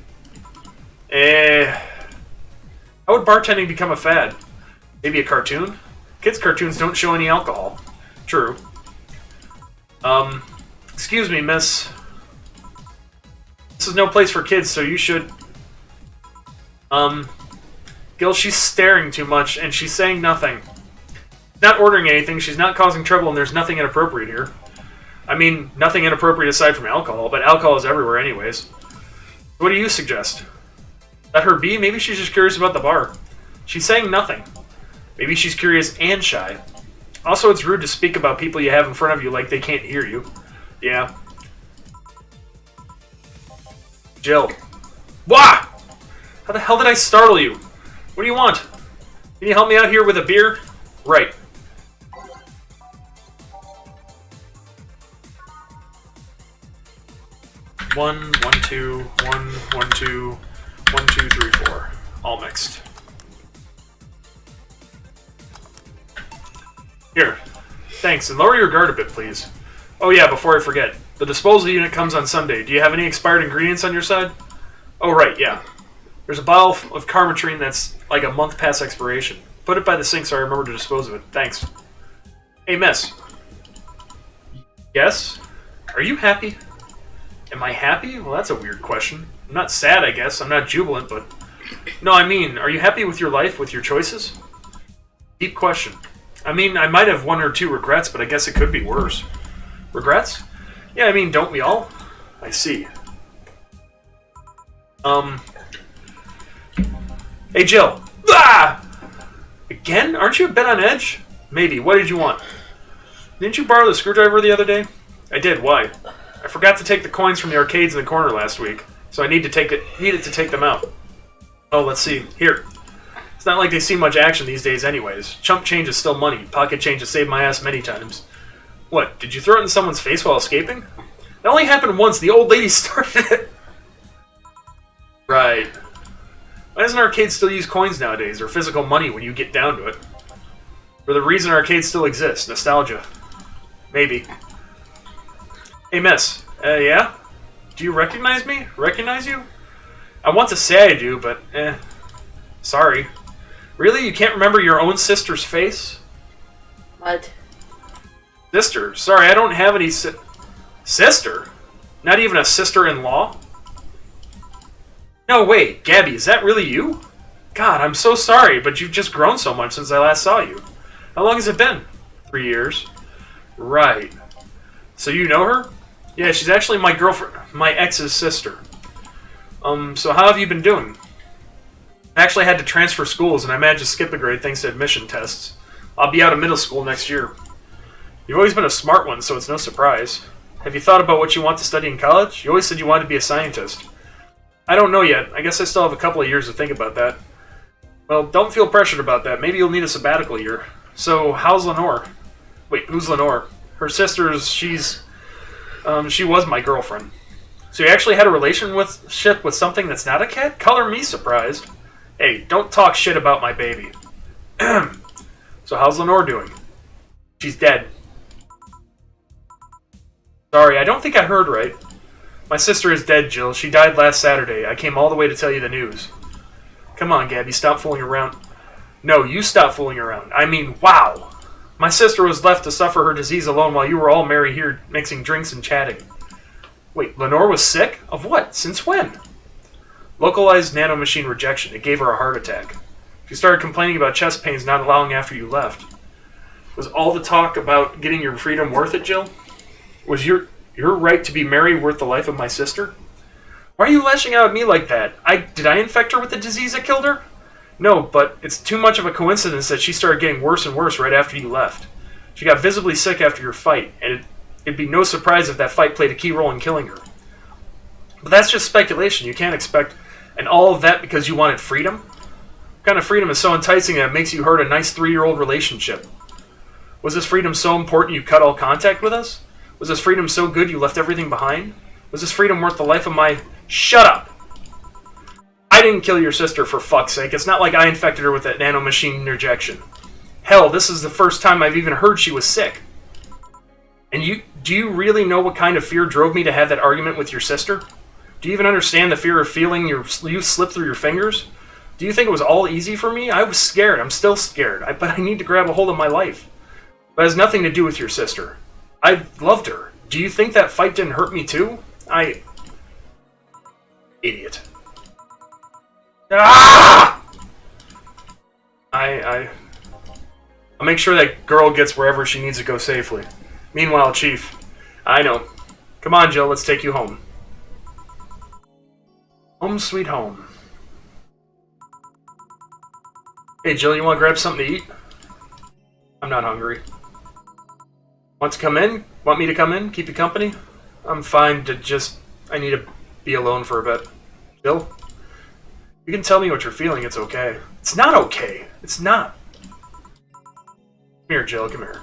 How would bartending become a fad? Maybe a cartoon? Kids' cartoons don't show any alcohol. True. Excuse me, miss. This is no place for kids, so you should... Gil, she's staring too much, and she's saying nothing. Not ordering anything, she's not causing trouble, and there's nothing inappropriate here. I mean, nothing inappropriate aside from alcohol, but alcohol is everywhere anyways. What do you suggest? Let her be? Maybe she's just curious about the bar. She's saying nothing. Maybe she's curious and shy. Also, it's rude to speak about people you have in front of you like they can't hear you. Yeah. Jill. Wah! How the hell did I startle you? What do you want? Can you help me out here with a beer? Right. One, 2, 1, 2, 1, 2, 3, 4. All mixed. Here. Thanks, and lower your guard a bit, please. Oh yeah, before I forget. The disposal unit comes on Sunday. Do you have any expired ingredients on your side? Oh right, yeah. There's a bottle of Carmetrine that's like a month past expiration. Put it by the sink so I remember to dispose of it. Thanks. Hey, miss. Yes? Are you happy? Am I happy? Well, that's a weird question. I'm not sad, I guess. I'm not jubilant, but... No, I mean, are you happy with your life, with your choices? Deep question. I mean, I might have 1 or 2 regrets, but I guess it could be worse. Regrets? Yeah, I mean, don't we all? I see. Hey, Jill. Ah! Again? Aren't you a bit on edge? Maybe. What did you want? Didn't you borrow the screwdriver the other day? I did. Why? I forgot to take the coins from the arcades in the corner last week, so I needed to take them out. Oh, let's see. Here. It's not like they see much action these days anyways. Chump change is still money. Pocket change has saved my ass many times. What, did you throw it in someone's face while escaping? That only happened once. The old lady started it. Right. Why doesn't arcade still use coins nowadays, or physical money when you get down to it? For the reason arcades still exist. Nostalgia. Maybe. Hey, miss. Yeah? Do you recognize me? Recognize you? I want to say I do, but sorry. Really? You can't remember your own sister's face? What? Sister? Sorry, I don't have any sister? Not even a sister-in-law? No, wait. Gabby, is that really you? God, I'm so sorry, but you've just grown so much since I last saw you. How long has it been? 3 years. Right. So you know her? Yeah, she's actually my girlfriend, my ex's sister. So how have you been doing? I actually had to transfer schools, and I managed to skip a grade thanks to admission tests. I'll be out of middle school next year. You've always been a smart one, so it's no surprise. Have you thought about what you want to study in college? You always said you wanted to be a scientist. I don't know yet. I guess I still have a couple of years to think about that. Well, don't feel pressured about that. Maybe you'll need a sabbatical year. So, how's Lenore? Wait, who's Lenore? Her sister's, she was my girlfriend. So you actually had a relationship with something that's not a cat? Color me surprised. Hey, don't talk shit about my baby. So how's Lenore doing? She's dead. Sorry, I don't think I heard right. My sister is dead, Jill. She died last Saturday. I came all the way to tell you the news. Come on, Gabby, stop fooling around. No, you stop fooling around. I mean, wow. My sister was left to suffer her disease alone while you were all merry here mixing drinks and chatting. Wait, Lenore was sick? Of what? Since when? Localized nanomachine rejection. It gave her a heart attack. She started complaining about chest pains not allowing after you left. Was all the talk about getting your freedom worth it, Jill? Was your right to be merry worth the life of my sister? Why are you lashing out at me like that? Did I infect her with the disease that killed her? No, but it's too much of a coincidence that she started getting worse and worse right after you left. She got visibly sick after your fight, and it'd be no surprise if that fight played a key role in killing her. But that's just speculation. You can't expect... And all of that because you wanted freedom? What kind of freedom is so enticing that it makes you hurt a nice 3-year-old relationship? Was this freedom so important you cut all contact with us? Was this freedom so good you left everything behind? Was this freedom worth the life of my... Shut up! I didn't kill your sister, for fuck's sake. It's not like I infected her with that nanomachine rejection. Hell, this is the first time I've even heard she was sick. And do you really know what kind of fear drove me to have that argument with your sister? Do you even understand the fear of feeling your sleeve slip through your fingers? Do you think it was all easy for me? I was scared. I'm still scared. But I need to grab a hold of my life. But it has nothing to do with your sister. I loved her. Do you think that fight didn't hurt me too? Idiot. Ah! I'll make sure that girl gets wherever she needs to go safely. Meanwhile, Chief, I know. Come on, Jill, let's take you home. Home sweet home. Hey, Jill, you want to grab something to eat? I'm not hungry. Want to come in? Want me to come in? Keep you company? I'm fine to just... I need to be alone for a bit. Jill? You can tell me what you're feeling, it's okay. It's not okay. It's not. Come here, Jill, come here.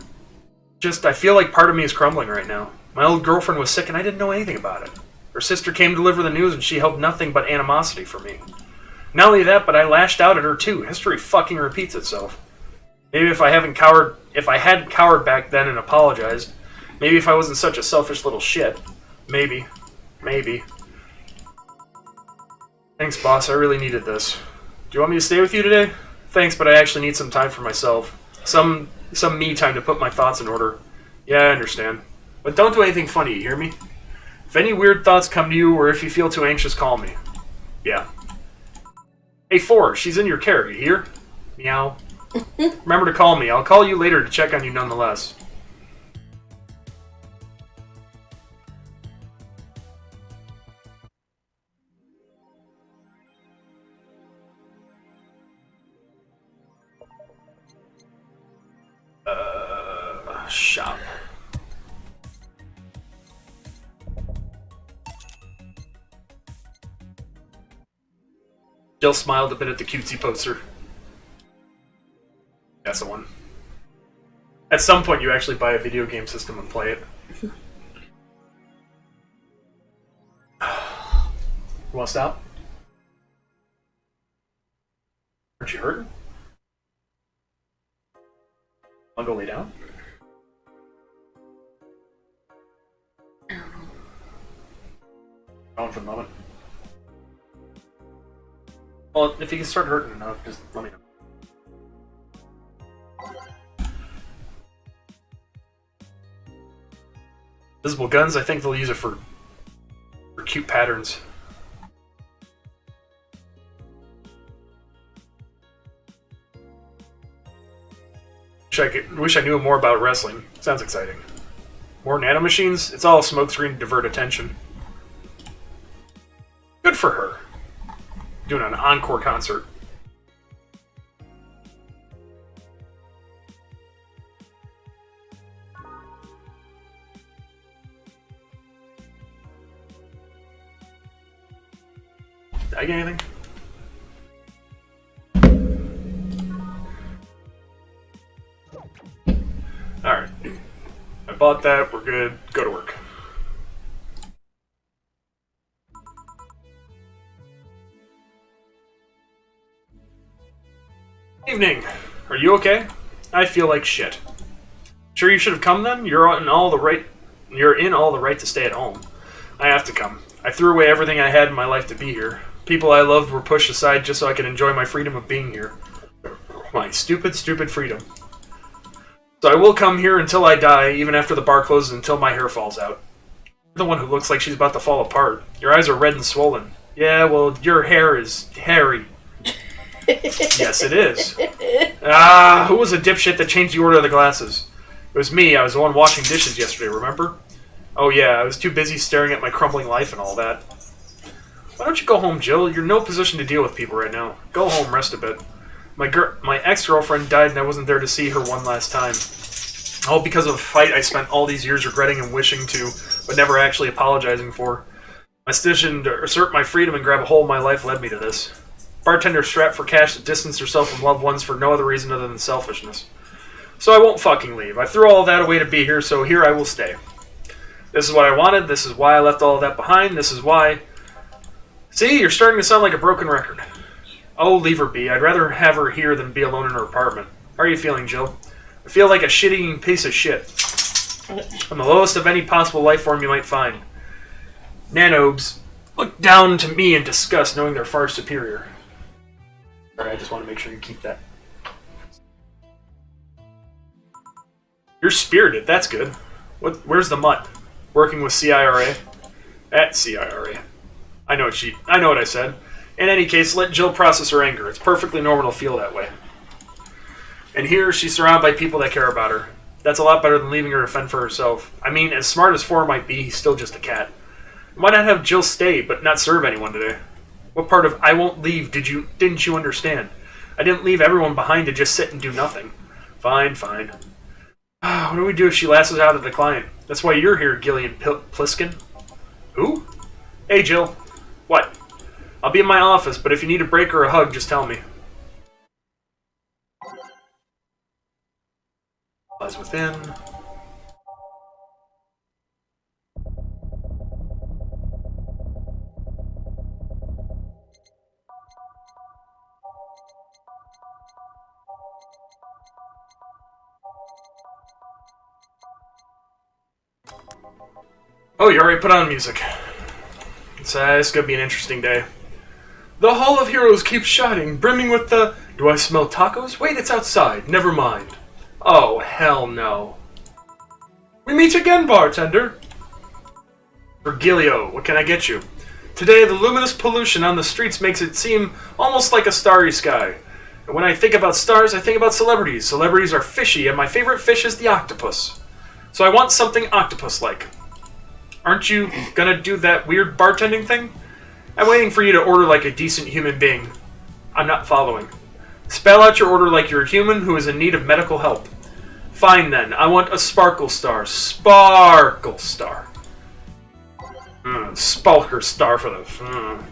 I feel like part of me is crumbling right now. My old girlfriend was sick and I didn't know anything about it. Her sister came to deliver the news and she held nothing but animosity for me. Not only that, but I lashed out at her too. History fucking repeats itself. Maybe if I hadn't cowered back then and apologized, maybe if I wasn't such a selfish little shit, maybe. Thanks, boss, I really needed this. Do you want me to stay with you today? Thanks, but I actually need some time for myself. Some me time to put my thoughts in order. Yeah, I understand. But don't do anything funny, you hear me? If any weird thoughts come to you, or if you feel too anxious, call me. Yeah. Hey, 4, she's in your care, you hear? Meow. Remember to call me. I'll call you later to check on you nonetheless. Shop. Jill smiled a bit at the cutesy poster. That's the one. At some point, you actually buy a video game system and play it. You want to stop? Aren't you hurting? I'll go lay down. On for the moment. Well, if you can start hurting enough, just let me know. Visible guns, I think they'll use it for cute patterns. Wish I knew more about wrestling. Sounds exciting. More nanomachines? It's all a smokescreen to divert attention. Good for her. Doing an encore concert. Did I get anything? Alright. I bought that, we're good. Go to work. Evening. Are you okay? I feel like shit. Sure you should have come then? You're in all the right to stay at home. I have to come. I threw away everything I had in my life to be here. People I loved were pushed aside just so I could enjoy my freedom of being here. My stupid, stupid freedom. So I will come here until I die, even after the bar closes, until my hair falls out. You're the one who looks like she's about to fall apart. Your eyes are red and swollen. Yeah, well, your hair is hairy. Yes, it is. Who was the dipshit that changed the order of the glasses? It was me. I was the one washing dishes yesterday, remember? Oh yeah, I was too busy staring at my crumbling life and all that. Why don't you go home, Jill? You're in no position to deal with people right now. Go home, rest a bit. My ex-girlfriend died and I wasn't there to see her one last time. All because of a fight I spent all these years regretting and wishing to, but never actually apologizing for. My decision to assert my freedom and grab a hold of my life led me to this. Bartender strapped for cash to distance herself from loved ones for no other reason other than selfishness. So I won't fucking leave. I threw all of that away to be here, so here I will stay. This is what I wanted, this is why I left all of that behind, this is why... See, you're starting to sound like a broken record. Oh, leave her be. I'd rather have her here than be alone in her apartment. How are you feeling, Jill? I feel like a shit-eating piece of shit. I'm the lowest of any possible life form you might find. Nanobes look down to me in disgust, knowing they're far superior. Alright, I just want to make sure you keep that. You're spirited, that's good. Where's the mutt? Working with CIRA? At CIRA. I know what I said. In any case, let Jill process her anger. It's perfectly normal to feel that way. And here, she's surrounded by people that care about her. That's a lot better than leaving her to fend for herself. I mean, as smart as 4 might be, he's still just a cat. Why not have Jill stay, but not serve anyone today? What part of I won't leave didn't you understand? I didn't leave everyone behind to just sit and do nothing. Fine, fine. What do we do if she lashes out at the client? That's why you're here, Gillian Pliskin. Who? Hey, Jill. What? I'll be in my office, but if you need a break or a hug, just tell me. Lies within. Oh, you already put on music. It's gonna be an interesting day. The Hall of Heroes keeps shining, brimming with the... Do I smell tacos? Wait, it's outside. Never mind. Oh, hell no. We meet again, bartender. Virgilio, what can I get you? Today, the luminous pollution on the streets makes it seem almost like a starry sky. And when I think about stars, I think about celebrities. Celebrities are fishy, and my favorite fish is the octopus. So I want something octopus-like. Aren't you gonna do that weird bartending thing? I'm waiting for you to order like a decent human being. I'm not following. Spell out your order like you're a human who is in need of medical help. Fine then, I want a sparkle star. Sparkle star. Spalker star for the...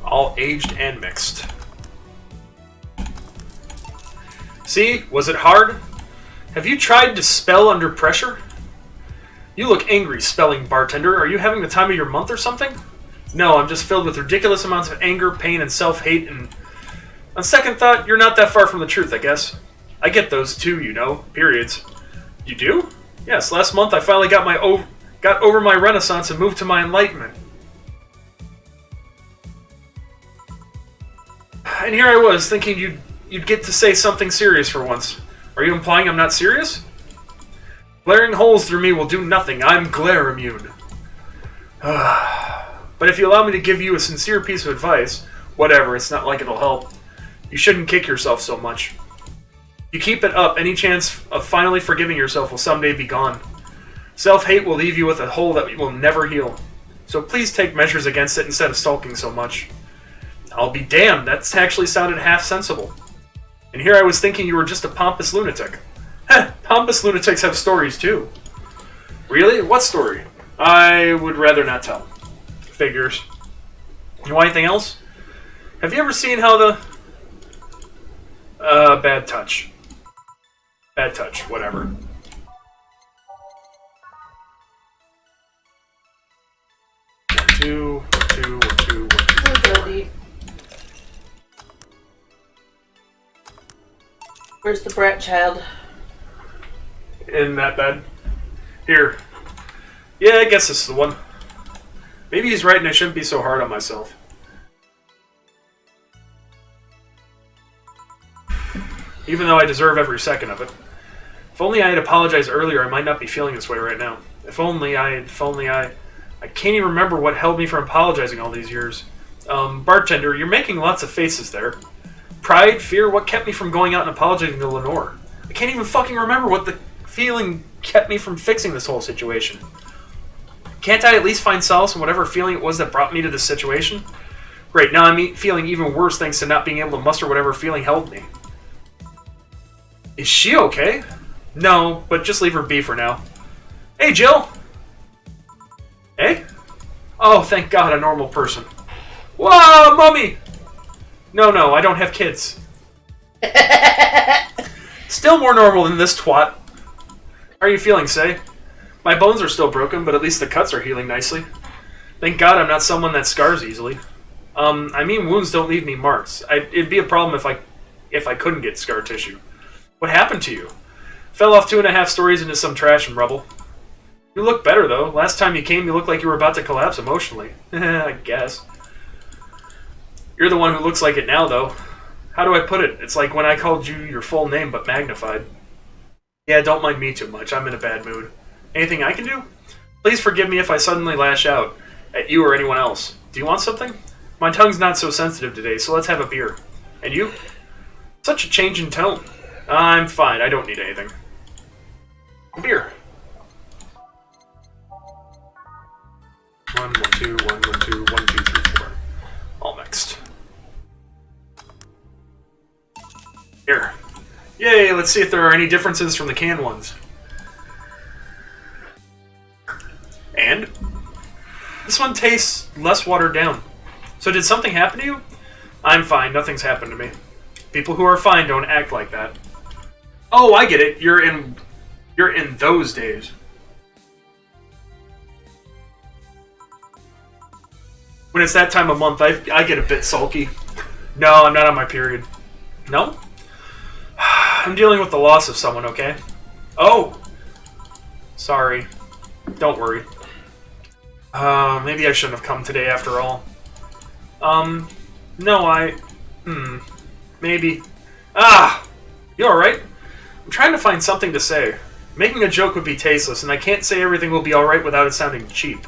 All aged and mixed. See? Was it hard? Have you tried to spell under pressure? You look angry, spelling bartender. Are you having the time of your month or something? No, I'm just filled with ridiculous amounts of anger, pain, and self-hate, and... On second thought, you're not that far from the truth, I guess. I get those too, you know. Periods. You do? Yes, last month I finally got over my renaissance and moved to my enlightenment. And here I was, thinking you'd get to say something serious for once. Are you implying I'm not serious? Glaring holes through me will do nothing. I'm glare immune. But if you allow me to give you a sincere piece of advice, whatever, it's not like it'll help. You shouldn't kick yourself so much. If you keep it up, any chance of finally forgiving yourself will someday be gone. Self-hate will leave you with a hole that will never heal. So please take measures against it instead of sulking so much. I'll be damned, that's actually sounded half sensible. And here I was thinking you were just a pompous lunatic. Heh, pompous lunatics have stories too. Really? What story? I would rather not tell. Figures. You want anything else? Have you ever seen how the... bad touch. Bad touch, whatever. Two. Where's the brat child? In that bed. Here. Yeah, I guess this is the one. Maybe he's right and I shouldn't be so hard on myself. Even though I deserve every second of it. If only I had apologized earlier, I might not be feeling this way right now. If only I... I can't even remember what held me from apologizing all these years. Bartender, you're making lots of faces there. Pride, fear, what kept me from going out and apologizing to Lenore? I can't even fucking remember what the feeling kept me from fixing this whole situation. Can't I at least find solace in whatever feeling it was that brought me to this situation? Great, now I'm feeling even worse thanks to not being able to muster whatever feeling held me. Is she okay? No, but just leave her be for now. Hey, Jill! Hey? Oh, thank God, a normal person. Whoa, Mummy! No, I don't have kids. Still more normal than this twat. How are you feeling, Say? My bones are still broken, but at least the cuts are healing nicely. Thank God I'm not someone that scars easily. I mean, wounds don't leave me marks. It'd be a problem if I couldn't get scar tissue. What happened to you? Fell off 2.5 stories into some trash and rubble. You look better, though. Last time you came, you looked like you were about to collapse emotionally. I guess. You're the one who looks like it now, though. How do I put it? It's like when I called you your full name, but magnified. Yeah, don't mind me too much. I'm in a bad mood. Anything I can do? Please forgive me if I suddenly lash out. at you or anyone else. Do you want something? My tongue's not so sensitive today, so let's have a beer. And you? Such a change in tone. I'm fine. I don't need anything. Beer. 1, 1, 2, 1, 1, 2, 1, 2, 3, 4. All mixed. Here. Yay, let's see if there are any differences from the canned ones. And? This one tastes less watered down. So did something happen to you? I'm fine, nothing's happened to me. People who are fine don't act like that. Oh, I get it. You're in those days. When it's that time of month, I get a bit sulky. No, I'm not on my period. No? I'm dealing with the loss of someone, okay? Oh! Sorry. Don't worry. Maybe I shouldn't have come today after all. No, maybe. Ah! You alright? I'm trying to find something to say. Making a joke would be tasteless, and I can't say everything will be alright without it sounding cheap.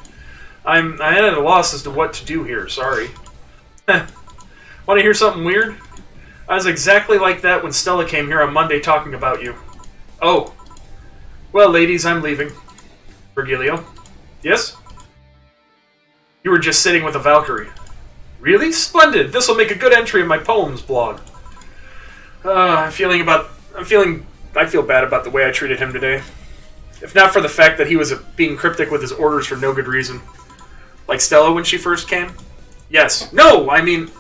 I'm at a loss as to what to do here, sorry. Want to hear something weird? I was exactly like that when Stella came here on Monday talking about you. Oh. Well, ladies, I'm leaving. Virgilio? Yes? You were just sitting with a Valkyrie. Really? Splendid! This'll make a good entry in my poems blog. I feel bad about the way I treated him today. If not for the fact that he was being cryptic with his orders for no good reason. Like Stella when she first came? Yes. No! I mean...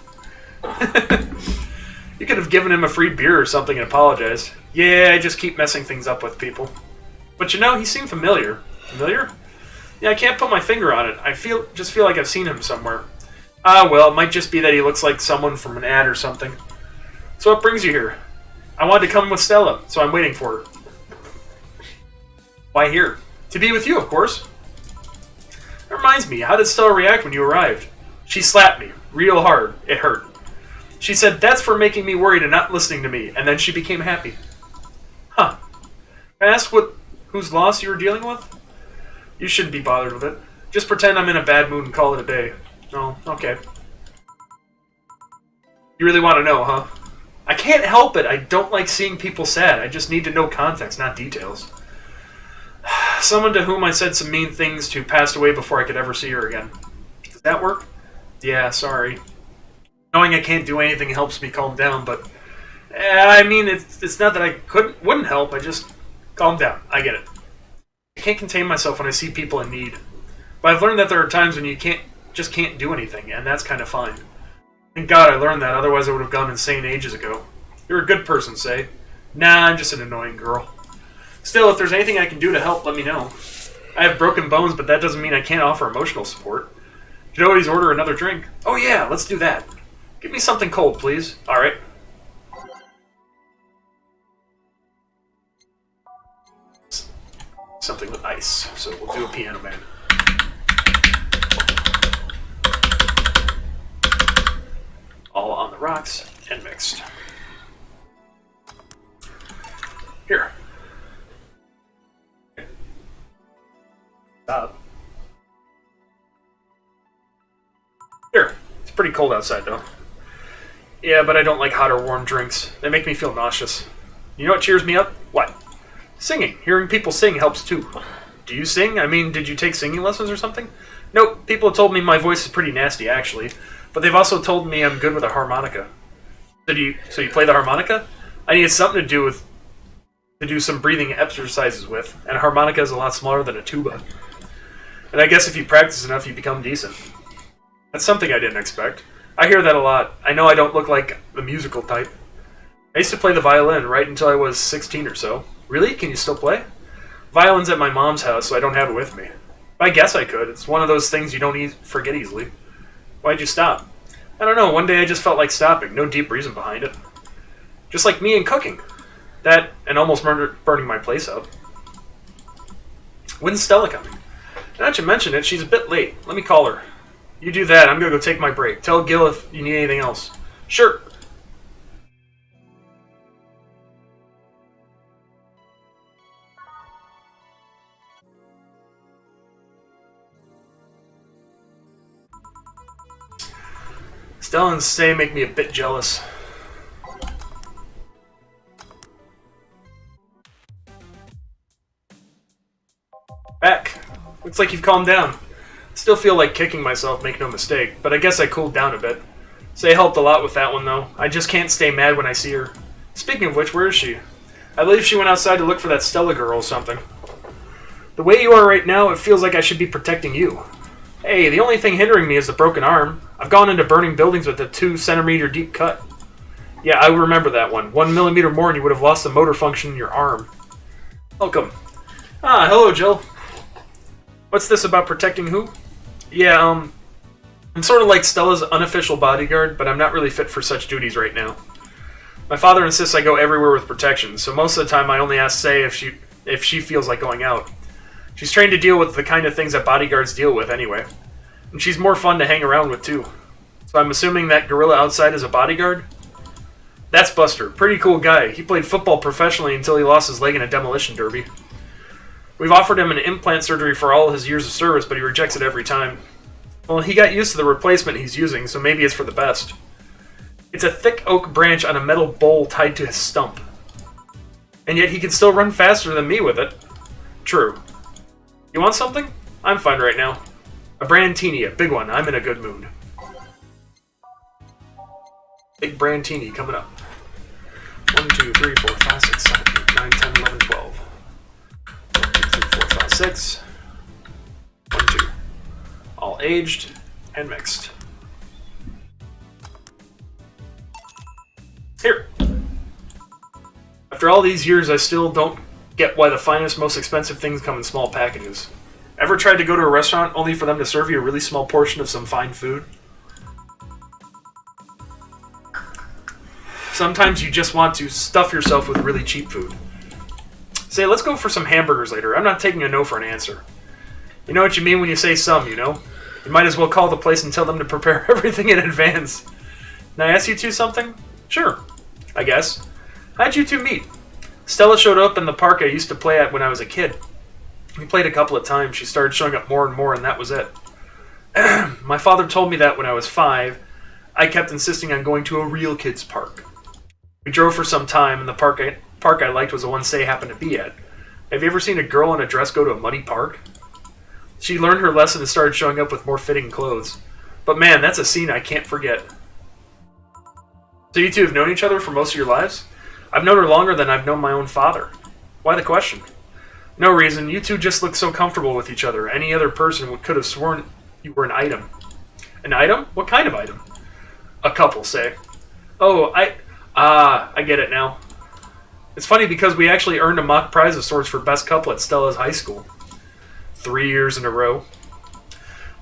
You could have given him a free beer or something and apologized. Yeah, I just keep messing things up with people. But you know, he seemed familiar. Familiar? Yeah, I can't put my finger on it. I just feel like I've seen him somewhere. Ah, well, it might just be that he looks like someone from an ad or something. So what brings you here? I wanted to come with Stella, so I'm waiting for her. Why here? To be with you, of course. That reminds me, how did Stella react when you arrived? She slapped me, real hard. It hurt. She said, that's for making me worried and not listening to me, and then she became happy. Huh. Can I ask whose loss you were dealing with? You shouldn't be bothered with it. Just pretend I'm in a bad mood and call it a day. Oh, okay. You really want to know, huh? I can't help it. I don't like seeing people sad. I just need to know context, not details. Someone to whom I said some mean things to passed away before I could ever see her again. Does that work? Yeah, sorry. Knowing I can't do anything helps me calm down, but... I mean, it's not that I wouldn't help. I just... Calm down. I get it. I can't contain myself when I see people in need. But I've learned that there are times when you just can't do anything, and that's kind of fine. Thank God I learned that, otherwise I would have gone insane ages ago. You're a good person, say. Nah, I'm just an annoying girl. Still, if there's anything I can do to help, let me know. I have broken bones, but that doesn't mean I can't offer emotional support. Could always order another drink. Oh yeah, let's do that. Give me something cold, please. Alright. Something with ice, so we'll do a Piano Man. All on the rocks and mixed. Here. Stop. Here. It's pretty cold outside, though. Yeah, but I don't like hot or warm drinks. They make me feel nauseous. You know what cheers me up? What? Singing. Hearing people sing helps, too. Do you sing? I mean, did you take singing lessons or something? Nope. People have told me my voice is pretty nasty, actually. But they've also told me I'm good with a harmonica. So you play the harmonica? I needed something to do some breathing exercises with, and a harmonica is a lot smaller than a tuba. And I guess if you practice enough, you become decent. That's something I didn't expect. I hear that a lot. I know I don't look like the musical type. I used to play the violin right until I was 16 or so. Really? Can you still play? Violin's at my mom's house, so I don't have it with me. But I guess I could. It's one of those things you don't forget easily. Why'd you stop? I don't know. One day I just felt like stopping. No deep reason behind it. Just like me and cooking. That and almost burning my place up. When's Stella coming? Now that you mention it, she's a bit late. Let me call her. You do that. I'm going to go take my break. Tell Gil if you need anything else. Sure. Stella and Say make me a bit jealous. Back. Looks like you've calmed down. Still feel like kicking myself, make no mistake, but I guess I cooled down a bit. Say helped a lot with that one, though. I just can't stay mad when I see her. Speaking of which, where is she? I believe she went outside to look for that Stella girl or something. The way you are right now, it feels like I should be protecting you. Hey, the only thing hindering me is the broken arm. I've gone into burning buildings with a 2-centimeter deep cut. Yeah, I remember that one. 1 millimeter more and you would have lost the motor function in your arm. Welcome. Ah, hello, Jill. What's this about protecting who? Yeah, I'm sort of like Stella's unofficial bodyguard, but I'm not really fit for such duties right now. My father insists I go everywhere with protection, so most of the time I only ask Say if she feels like going out. She's trained to deal with the kind of things that bodyguards deal with anyway. And she's more fun to hang around with too. So I'm assuming that gorilla outside is a bodyguard? That's Buster. Pretty cool guy. He played football professionally until he lost his leg in a demolition derby. We've offered him an implant surgery for all his years of service, but he rejects it every time. Well, he got used to the replacement he's using, so maybe it's for the best. It's a thick oak branch on a metal bowl tied to his stump. And yet he can still run faster than me with it. True. You want something? I'm fine right now. A Brandtini, a big one. I'm in a good mood. Big Brandtini coming up. 1, 2, 3, 4, 5, 6, 7, 8, 9, 10, 11, 12. 1, 2, 3, 4, 5, 6. 1, 2. All aged and mixed. Here. After all these years, I still don't get why the finest, most expensive things come in small packages. Ever tried to go to a restaurant only for them to serve you a really small portion of some fine food? Sometimes you just want to stuff yourself with really cheap food. Say, let's go for some hamburgers later. I'm not taking a no for an answer. You know what you mean when you say some, you know? You might as well call the place and tell them to prepare everything in advance. Can I ask you two something? Sure, I guess. How'd you two meet? Stella showed up in the park I used to play at when I was a kid. We played a couple of times. She started showing up more and more, and that was it. My father told me that when I was 5, I kept insisting on going to a real kids' park. We drove for some time, and the park I liked was the one Say happened to be at. Have you ever seen a girl in a dress go to a muddy park? She learned her lesson and started showing up with more fitting clothes. But man, that's a scene I can't forget. So you two have known each other for most of your lives? I've known her longer than I've known my own father. Why the question? No reason. You two just look so comfortable with each other. Any other person could have sworn you were an item. An item? What kind of item? A couple, Say. Oh, I get it now. It's funny because we actually earned a mock prize of sorts for best couple at Stella's high school. 3 years in a row.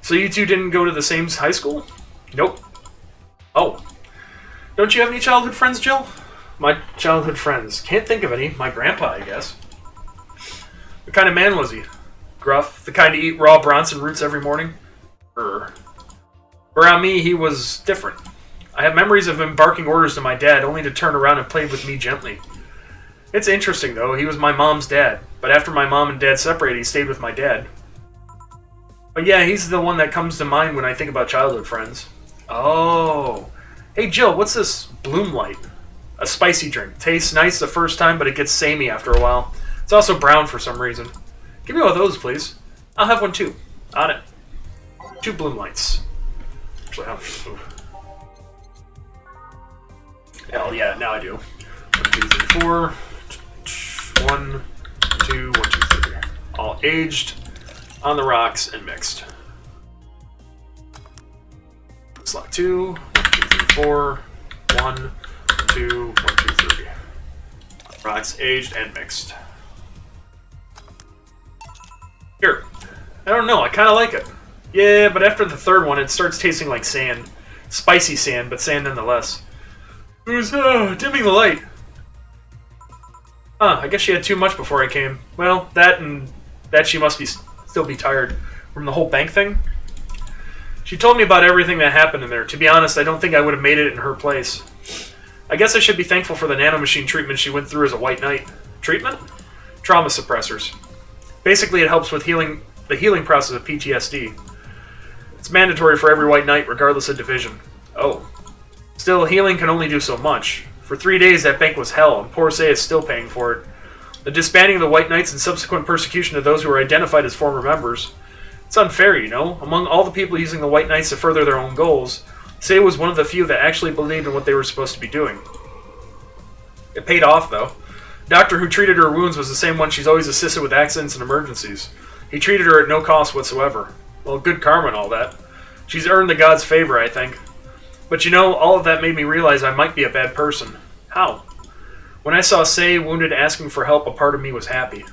So you two didn't go to the same high school? Nope. Oh. Don't you have any childhood friends, Jill? My childhood friends. Can't think of any. My grandpa, I guess. What kind of man was he? Gruff? The kind to eat raw Bronson roots every morning? Around me, he was different. I have memories of him barking orders to my dad, only to turn around and play with me gently. It's interesting, though. He was my mom's dad. But after my mom and dad separated, he stayed with my dad. But yeah, he's the one that comes to mind when I think about childhood friends. Oh. Hey, Jill, what's this Bloom Light? A spicy drink. Tastes nice the first time, but it gets samey after a while. It's also brown for some reason. Give me one of those, please. I'll have one, too. On it. 2 Bloom Lights. Actually, how much? Hell yeah, now I do. 1, 2, 3, 4. 1, 2, 1, 2, 3. All aged, on the rocks, and mixed. Slot 2. 1, 2, 3, 4. 1, 2, 1, 2, 3. Rocks, aged, and mixed. Here. I don't know, I kind of like it. Yeah, but after the third one, it starts tasting like sand. Spicy sand, but sand nonetheless. Who's dimming the light? I guess she had too much before I came. Well, that and that she must still be tired from the whole bank thing. She told me about everything that happened in there. To be honest, I don't think I would have made it in her place. I guess I should be thankful for the nanomachine treatment she went through as a white knight. Treatment? Trauma suppressors. Basically, it helps with the healing process of PTSD. It's mandatory for every white knight, regardless of division. Oh. Still, healing can only do so much. For 3 days that bank was hell, and poor Say is still paying for it. The disbanding of the White Knights and subsequent persecution of those who were identified as former members. It's unfair, you know. Among all the people using the White Knights to further their own goals, Say was one of the few that actually believed in what they were supposed to be doing. It paid off, though. The doctor who treated her wounds was the same one she's always assisted with accidents and emergencies. He treated her at no cost whatsoever. Well, good karma and all that. She's earned the god's favor, I think. But you know, all of that made me realize I might be a bad person. How? When I saw Say wounded asking for help, a part of me was happy.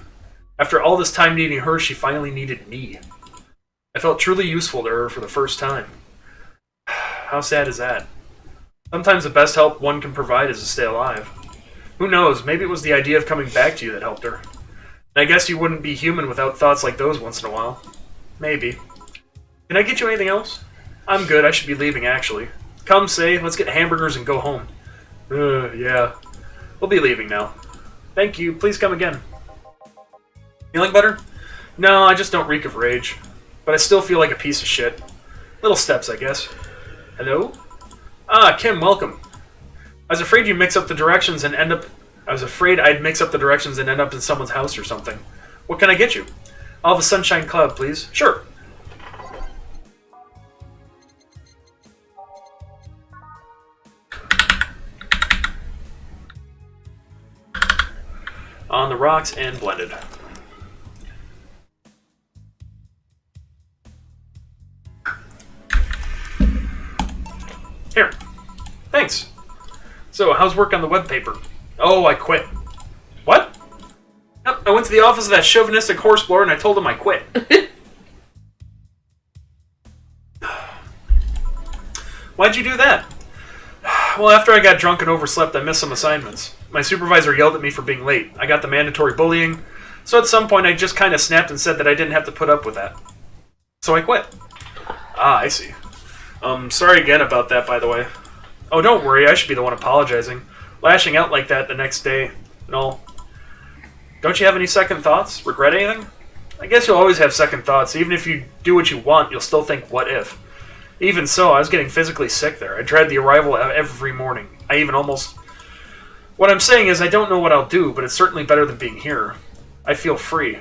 After all this time needing her, she finally needed me. I felt truly useful to her for the first time. How sad is that? Sometimes the best help one can provide is to stay alive. Who knows, maybe it was the idea of coming back to you that helped her. And I guess you wouldn't be human without thoughts like those once in a while. Maybe. Can I get you anything else? I'm good, I should be leaving actually. Come, Say, let's get hamburgers and go home. Yeah. We'll be leaving now. Thank you, please come again. Feeling better? No, I just don't reek of rage. But I still feel like a piece of shit. Little steps, I guess. Hello? Ah, Kim, welcome. I was afraid I'd mix up the directions and end up in someone's house or something. What can I get you? I'll have a sunshine cloud, please. Sure. On the rocks and blended. Here. Thanks. So, how's work on the web paper? Oh, I quit. What? Yep, I went to the office of that chauvinistic horseblower and I told him I quit. Why'd you do that? Well, after I got drunk and overslept, I missed some assignments. My supervisor yelled at me for being late. I got the mandatory bullying, so at some point I just kind of snapped and said that I didn't have to put up with that. So I quit. Ah, I see. Sorry again about that, by the way. Oh, don't worry, I should be the one apologizing. Lashing out like that the next day and all. Don't you have any second thoughts? Regret anything? I guess you'll always have second thoughts. Even if you do what you want, you'll still think, what if? Even so, I was getting physically sick there. I dread the arrival every morning. I even almost... What I'm saying is I don't know what I'll do, but it's certainly better than being here. I feel free.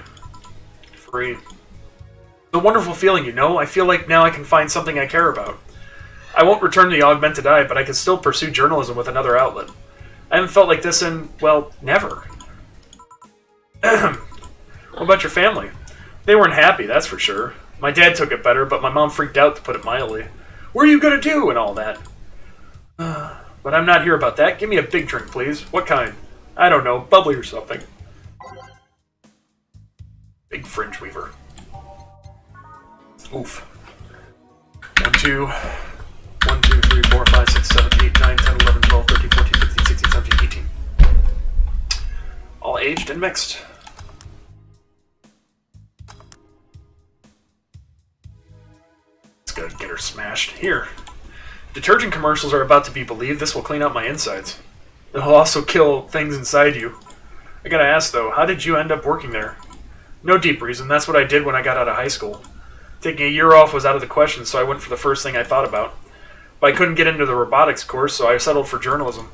Free. It's a wonderful feeling, you know? I feel like now I can find something I care about. I won't return to the augmented eye, but I can still pursue journalism with another outlet. I haven't felt like this in, well, never. What about your family? They weren't happy, that's for sure. My dad took it better, but my mom freaked out, to put it mildly. What are you gonna do? And all that. But I'm not here about that. Give me a big drink, please. What kind? I don't know, bubbly or something. Big fringe weaver. Oof. 1, 2, 3, 4, 5, 6, 7, 8, 9, 10, 11, 12, 13, 14, 15, 16, 17, 18. All aged and mixed. Let's go get her smashed. Here. Detergent commercials are about to be believed. This will clean up my insides. It'll also kill things inside you. I gotta ask though, how did you end up working there? No deep reason. That's what I did when I got out of high school. Taking a year off was out of the question, so I went for the first thing I thought about. But I couldn't get into the robotics course, so I settled for journalism.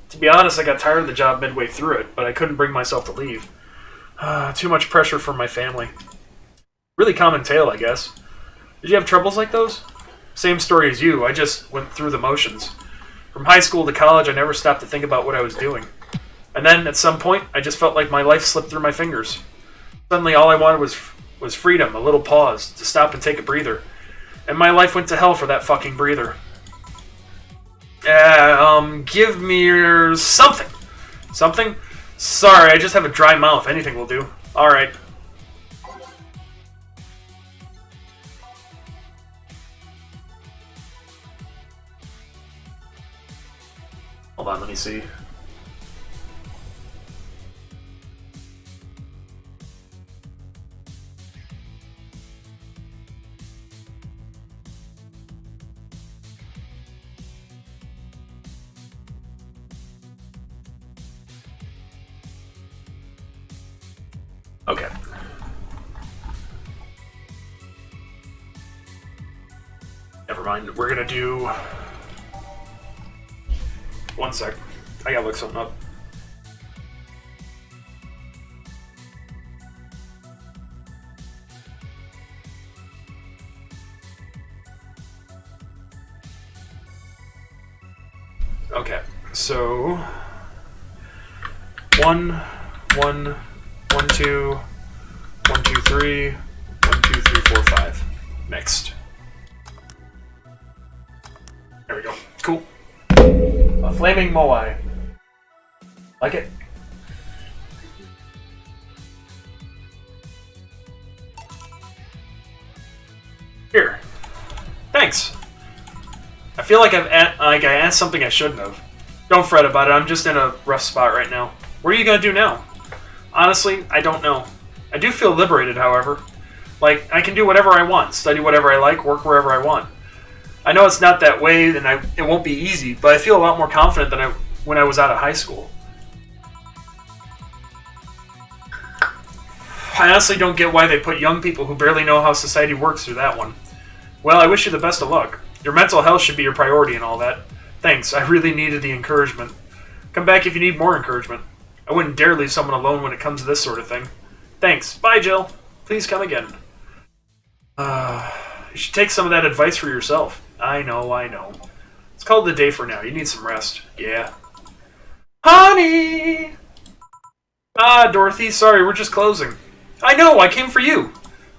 To be honest, I got tired of the job midway through it, but I couldn't bring myself to leave. Too much pressure from my family. Really common tale, I guess. Did you have troubles like those? Same story as you, I just went through the motions. From high school to college, I never stopped to think about what I was doing. And then, at some point, I just felt like my life slipped through my fingers. Suddenly, all I wanted was freedom, a little pause, to stop and take a breather. And my life went to hell for that fucking breather. Give me something. Something? Sorry, I just have a dry mouth. Anything will do. Alright. Hold on, let me see. Okay. Never mind. We're gonna do... 1 sec. I gotta look something up. Okay, so 1, 1, 1, 2, 1, 2, 3, 1, 2, 3, 4, 5. Mixed. There we go. Cool. A flaming moai. Like it? Here. Thanks. I feel like I asked something I shouldn't have. Don't fret about it. I'm just in a rough spot right now. What are you gonna do now? Honestly, I don't know. I do feel liberated, however. Like, I can do whatever I want, study whatever I like, work wherever I want. I know it's not that way, and it won't be easy, but I feel a lot more confident than when I was out of high school. I honestly don't get why they put young people who barely know how society works through that one. Well, I wish you the best of luck. Your mental health should be your priority and all that. Thanks, I really needed the encouragement. Come back if you need more encouragement. I wouldn't dare leave someone alone when it comes to this sort of thing. Thanks. Bye, Jill. Please come again. You should take some of that advice for yourself. I know. Let's call it a day for now. You need some rest. Yeah. Honey! Dorothy, sorry, we're just closing. I know, I came for you.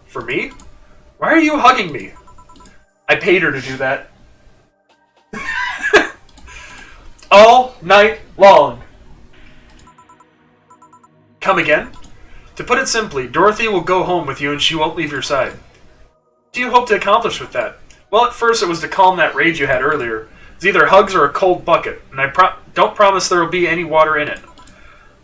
For me? Why are you hugging me? I paid her to do that. All night long. Come again? To put it simply, Dorothy will go home with you and she won't leave your side. What do you hope to accomplish with that? Well, at first it was to calm that rage you had earlier. It's either hugs or a cold bucket, and I don't promise there will be any water in it.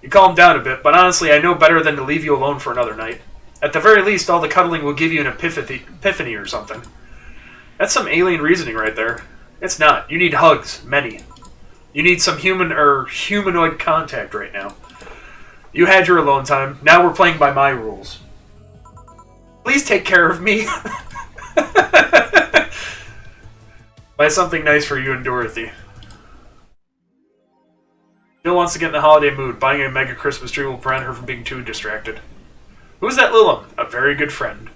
You calm down a bit, but honestly I know better than to leave you alone for another night. At the very least, all the cuddling will give you an epiphany or something. That's some alien reasoning right there. It's not. You need hugs. Many. You need some human or humanoid contact right now. You had your alone time. Now we're playing by my rules. Please take care of me. Buy something nice for you and Dorothy. Jill wants to get in the holiday mood. Buying a mega Christmas tree will prevent her from being too distracted. Who's that Lilum? A very good friend.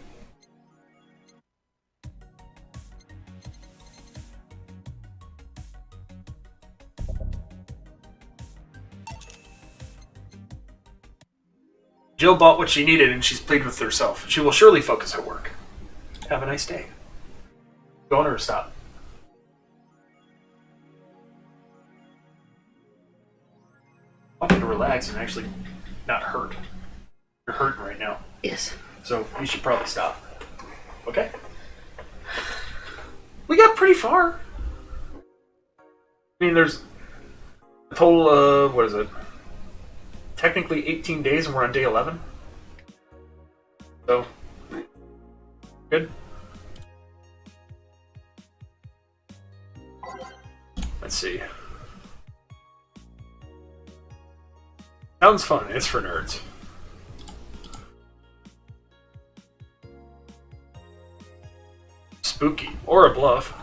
Jill bought what she needed and she's pleased with herself. She will surely focus at work. Have a nice day. Go on or stop. I want you to relax and actually not hurt. You're hurting right now. Yes. So you should probably stop. Okay? We got pretty far. I mean, there's a total of, what is it? Technically 18 days and we're on day 11. So, good. Let's see. Sounds fun. It's for nerds. Spooky. Or a bluff.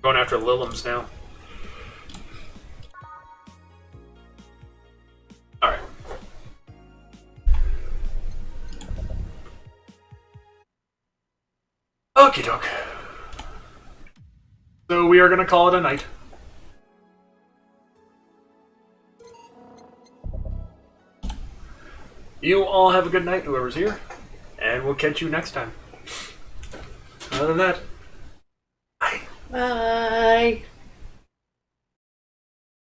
Going after Lilums now. Alright. Okie doke. So we are going to call it a night. You all have a good night, whoever's here. And we'll catch you next time. Other than that, bye. Bye.